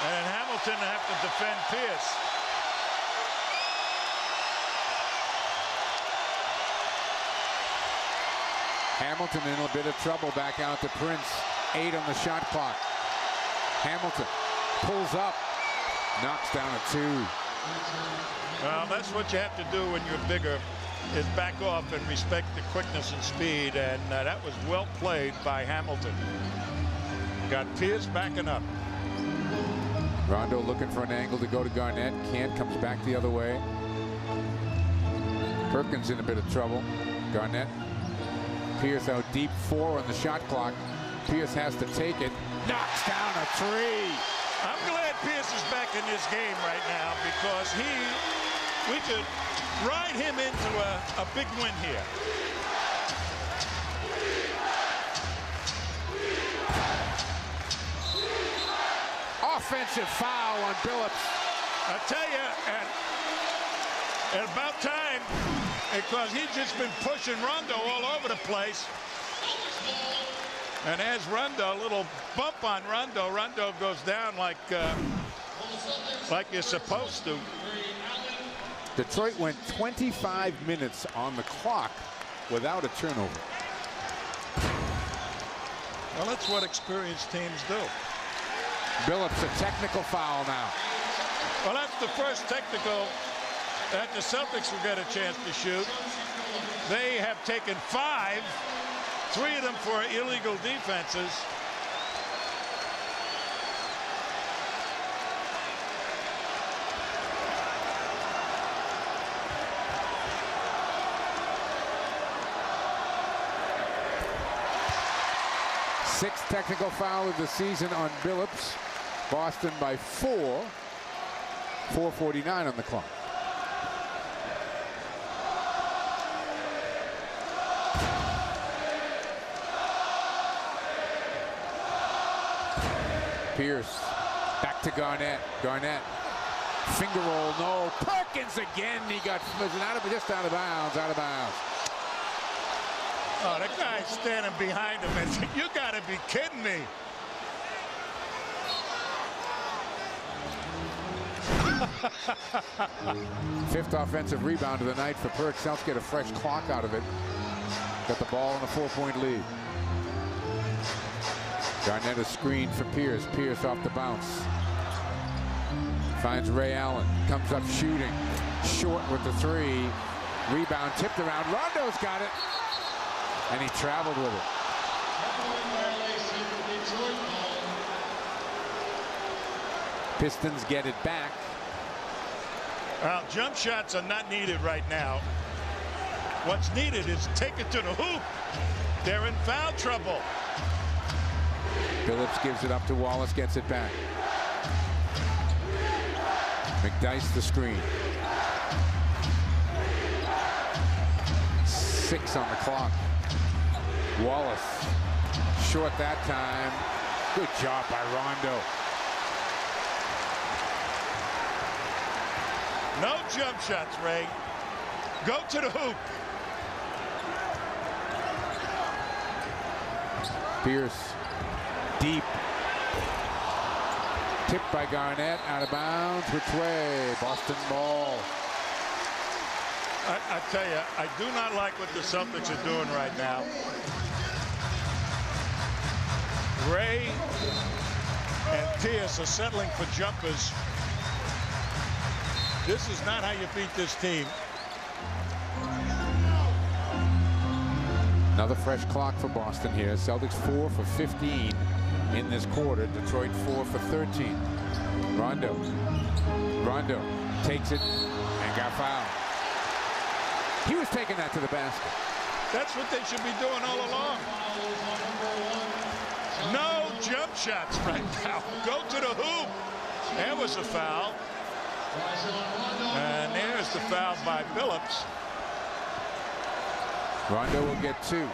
And Hamilton have to defend Pierce. Hamilton in a bit of trouble back out to Prince. 8 on the shot clock. Hamilton pulls up, knocks down a 2. Well, that's what you have to do when you're bigger, is back off and respect the quickness and speed, and that was well played by Hamilton. Got Pierce backing up. Rondo looking for an angle to go to Garnett. Can't, comes back the other way. Perkins in a bit of trouble. Garnett. Pierce out deep, 4 on the shot clock. Pierce has to take it. Knocks down a 3. I'm glad Pierce is back in this game right now, because we could ride him into a big win here. Offensive foul on Billups. I tell you, at about time, because he's just been pushing Rondo all over the place. And as Rondo, a little bump on Rondo, Rondo goes down like you're supposed to. Detroit went 25 minutes on the clock without a turnover. Well, that's what experienced teams do. Billups, a technical foul now. Well, that's the first technical that the Celtics will get a chance to shoot. They have taken 5, 3 of them for illegal defenses. Sixth technical foul of the season on Billups. Boston by 4. 4:49 on the clock. Pierce back to Garnett. Garnett, finger roll, no. Perkins again. He got just out of bounds. Out of bounds. Oh, that guy's standing behind him, and you got to be kidding me. Fifth offensive rebound of the night for Perks. Celtics get a fresh clock out of it. Got the ball in a 4-point lead. Garnett a screen for Pierce. Pierce off the bounce. Finds Ray Allen. Comes up shooting. Short with the 3. Rebound tipped around. Rondo's got it. And he traveled with it. Pistons get it back. Well, jump shots are not needed right now. What's needed is take it to the hoop. They're in foul trouble. Billups gives it up to Wallace, gets it back. McDyess the screen. 6 on the clock. Wallace short that time. Good job by Rondo. No jump shots, Ray. Go to the hoop. Pierce deep. Tipped by Garnett, out of bounds. Which way? Boston ball. I tell you, I do not like what the Celtics are doing right now. Ray and Pierce are settling for jumpers. This is not how you beat this team. Another fresh clock for Boston here. Celtics 4 for 15 in this quarter. Detroit 4 for 13. Rondo takes it and got fouled. He was taking that to the basket. That's what they should be doing all along. No jump shots right now. Go to the hoop. There was a foul. And there's the foul by Billups. Rondo will get 2.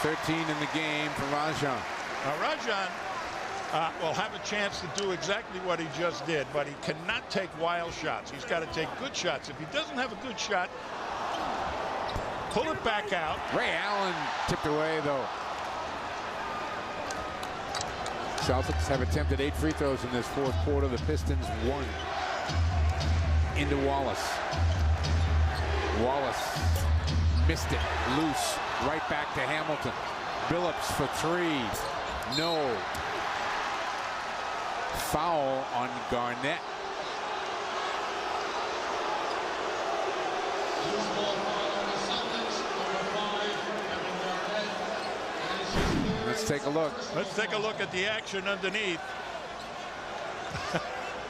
$13 in the game for Rajon. Now Rajon will have a chance to do exactly what he just did, but he cannot take wild shots. He's got to take good shots. If he doesn't have a good shot, pull it back out. Ray Allen tipped away, though. Celtics have attempted 8 free throws in this fourth quarter. The Pistons 1. Into Wallace. Wallace missed it. Loose. Right back to Hamilton. Billups for 3. No. Foul on Garnett. Let's take a look. Let's take a look at the action underneath.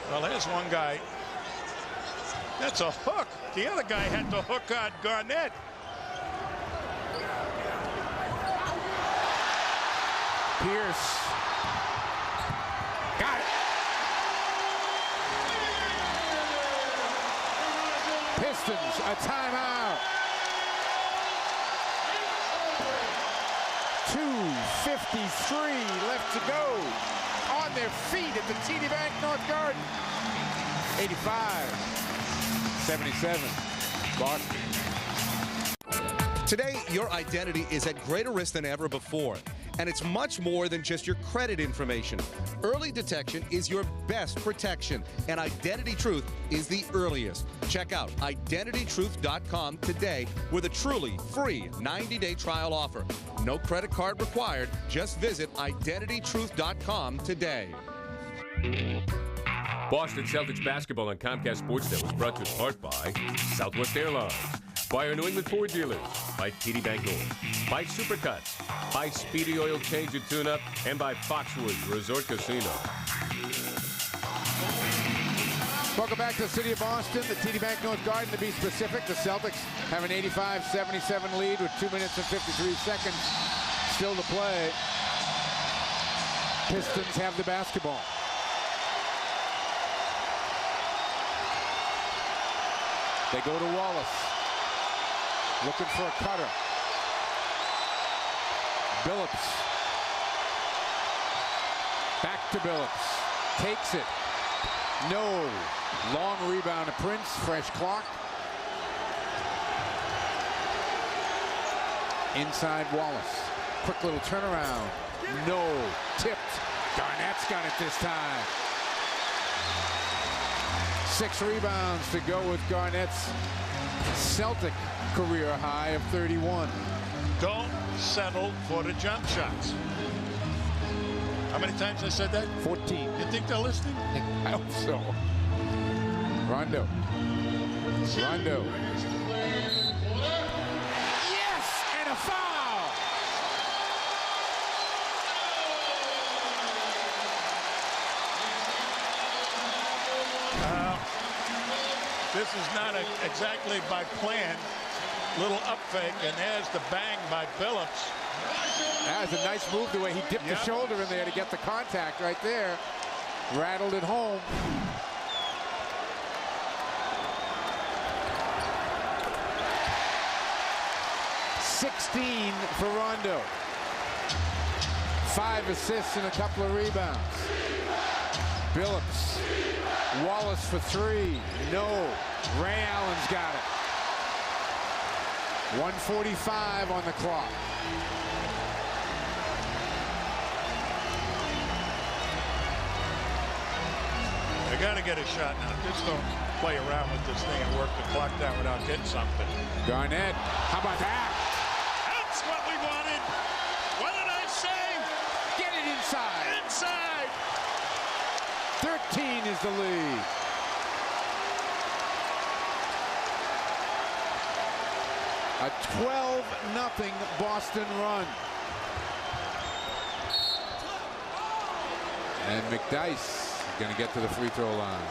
Well, there's one guy. That's a hook. The other guy had to hook on Garnett. Pierce. Got it. Pistons, a timeout. 2:53 left to go. On their feet at the TD Bank North Garden. 85-77. Boston. Today, your identity is at greater risk than ever before. And it's much more than just your credit information. Early detection is your best protection, and Identity Truth is the earliest. Check out identitytruth.com today with a truly free 90-day trial offer. No credit card required. Just visit identitytruth.com today. Boston Celtics basketball on Comcast Sportsnet was brought to you in part by Southwest Airlines, by our New England Ford dealers, by TD Bank North, by Supercuts, by Speedy Oil Change and Tune-Up, and by Foxwoods Resort Casino. Welcome back to the city of Boston, the TD Bank North Garden. To be specific, the Celtics have an 85-77 lead with 2 minutes and 53 seconds still to play. Pistons have the basketball. They go to Wallace. Looking for a cutter. Billups. Back to Billups. Takes it. No. Long rebound to Prince. Fresh clock. Inside Wallace. Quick little turnaround. No. Tipped. Garnett's got it this time. 6 rebounds to go with Garnett's Celtic career high of 31. Don't settle for the jump shots. How many times I said that? 14. You think they're listening? I hope so. Rondo. Rondo. Yes, and a foul. This is not exactly by plan. Little up fake, and there's the bang by Billups. That was a nice move, the way he dipped the shoulder in there to get the contact right there. Rattled it home. $16 for Rondo. 5 assists and a couple of rebounds. Billups. Wallace for 3. No. Ray Allen's got it. 1:45 on the clock. They got to get a shot now. Just don't play around with this thing and work the clock down without getting something. Garnett, how about that? That's what we wanted. What did I say? Get it inside. Inside. 13 is the lead. A 12-0 Boston run. And McDyess going to get to the free throw line.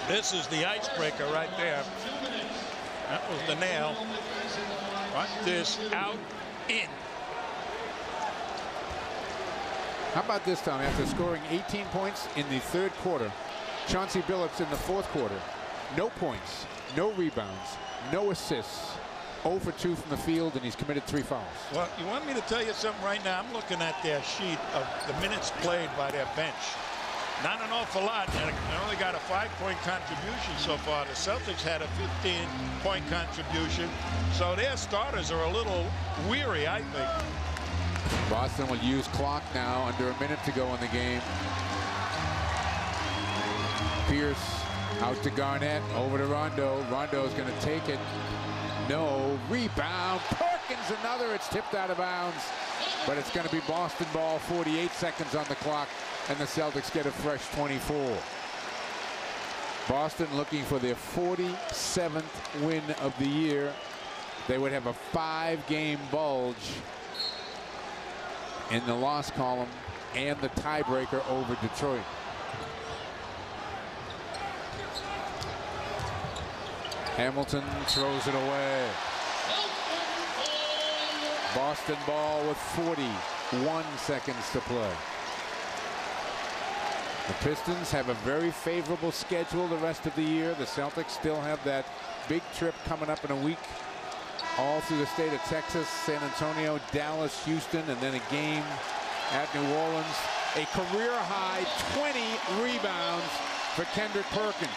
This is the icebreaker right there. That was the nail. Watch this. Out, in. How about this time? After scoring 18 points in the third quarter, Chauncey Billups in the fourth quarter, no points, no rebounds, no assists, 0 for 2 from the field, and he's committed 3 fouls. Well, you want me to tell you something right now? I'm looking at their sheet of the minutes played by their bench. not an awful lot. They only got a 5-point contribution so far. The Celtics had a 15-point contribution. So their starters are a little weary, I think. Boston will use clock now, under a minute to go in the game. Pierce out to Garnett, over to Rondo. Rondo's going to take it. No. Rebound. Perkins another. It's tipped out of bounds. But it's going to be Boston ball. 48 seconds on the clock. And the Celtics get a fresh 24. Boston looking for their 47th win of the year. They would have a 5-game bulge in the loss column and the tiebreaker over Detroit. Hamilton throws it away. Boston ball with 41 seconds to play. The Pistons have a very favorable schedule the rest of the year. The Celtics still have that big trip coming up in a week, all through the state of Texas, San Antonio, Dallas, Houston, and then a game at New Orleans. A career-high 20 rebounds for Kendrick Perkins.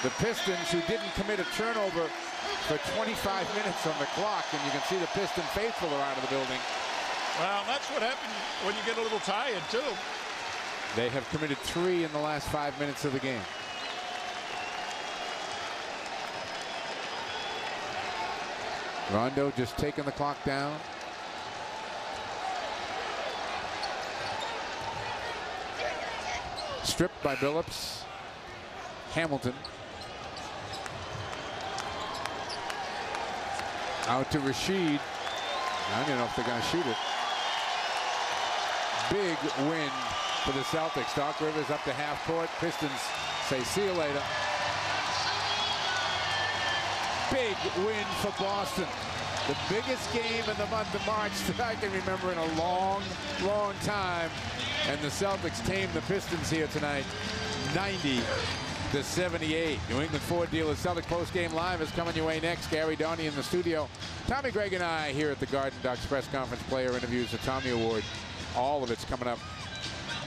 The Pistons, who didn't commit a turnover for 25 minutes on the clock, and you can see the Piston faithful are out of the building. Well, that's what happens when you get a little tired, too. They have committed 3 in the last 5 minutes of the game. Rondo just taking the clock down. Stripped by Billups. Hamilton. Out to Rashid. I don't know if they're going to shoot it. Big win for the Celtics. Doc Rivers up to half court. Pistons say see you later. Big win for Boston. The biggest game in the month of March that I can remember in a long, long time. And the Celtics tamed the Pistons here tonight, 90-78. New England Ford Dealers Celtic Postgame Live is coming your way next. Gary Donnie in the studio. Tommy Gregg and I here at the Garden Ducks press conference, player interviews, the Tommy Award. All of it's coming up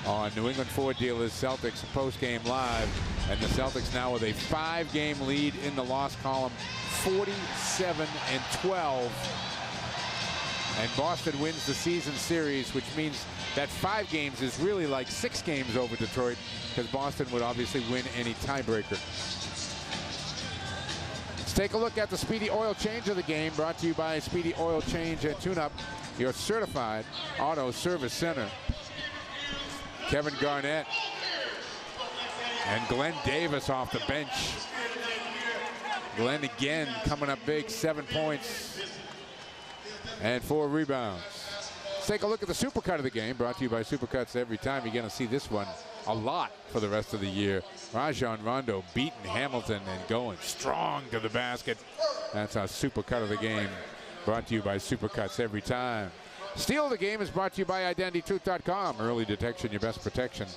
on New England Ford Dealers Celtics Postgame Live. And the Celtics now with a 5-game lead in the loss column, 47-12. And Boston wins the season series, which means that 5 games is really like 6 games over Detroit, because Boston would obviously win any tiebreaker. Let's take a look at the Speedy Oil Change of the game, brought to you by Speedy Oil Change and Tune Up, your certified auto service center. Kevin Garnett and Glenn Davis off the bench. Glenn again coming up big, 7 points and 4 rebounds. Let's take a look at the supercut of the game, brought to you by Supercuts. Every time you're going to see this one a lot for the rest of the year. Rajon Rondo beating Hamilton and going strong to the basket. That's our supercut of the game, brought to you by Supercuts every time. Steal of the game is brought to you by IdentityTruth.com. Early detection, your best protection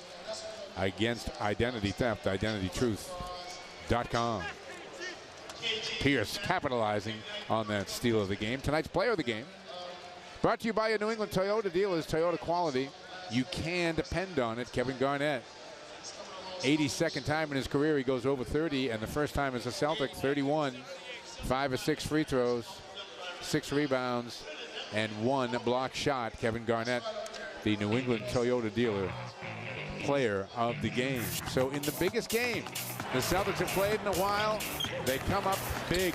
against identity theft. IdentityTruth.com. Pierce capitalizing on that steal of the game. Tonight's player of the game, brought to you by your New England Toyota dealers. Toyota quality, you can depend on it. Kevin Garnett, 82nd time in his career he goes over 30, and the first time as a Celtic, 31. 5 of 6 free throws, 6 rebounds, and 1 block shot. Kevin Garnett, the New England Toyota dealer, player of the game. So in the biggest game the Celtics have played in a while, they come up big,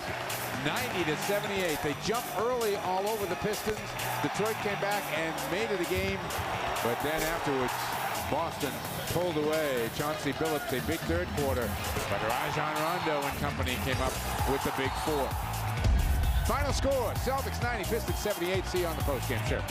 90-78. They jump early all over the Pistons. Detroit came back and made it a game, but then afterwards Boston pulled away. Chauncey Billups, a big third quarter, but Rajon Rondo and company came up with the big 4. Final score, Celtics 90, Pistons 78. See you on the postgame show.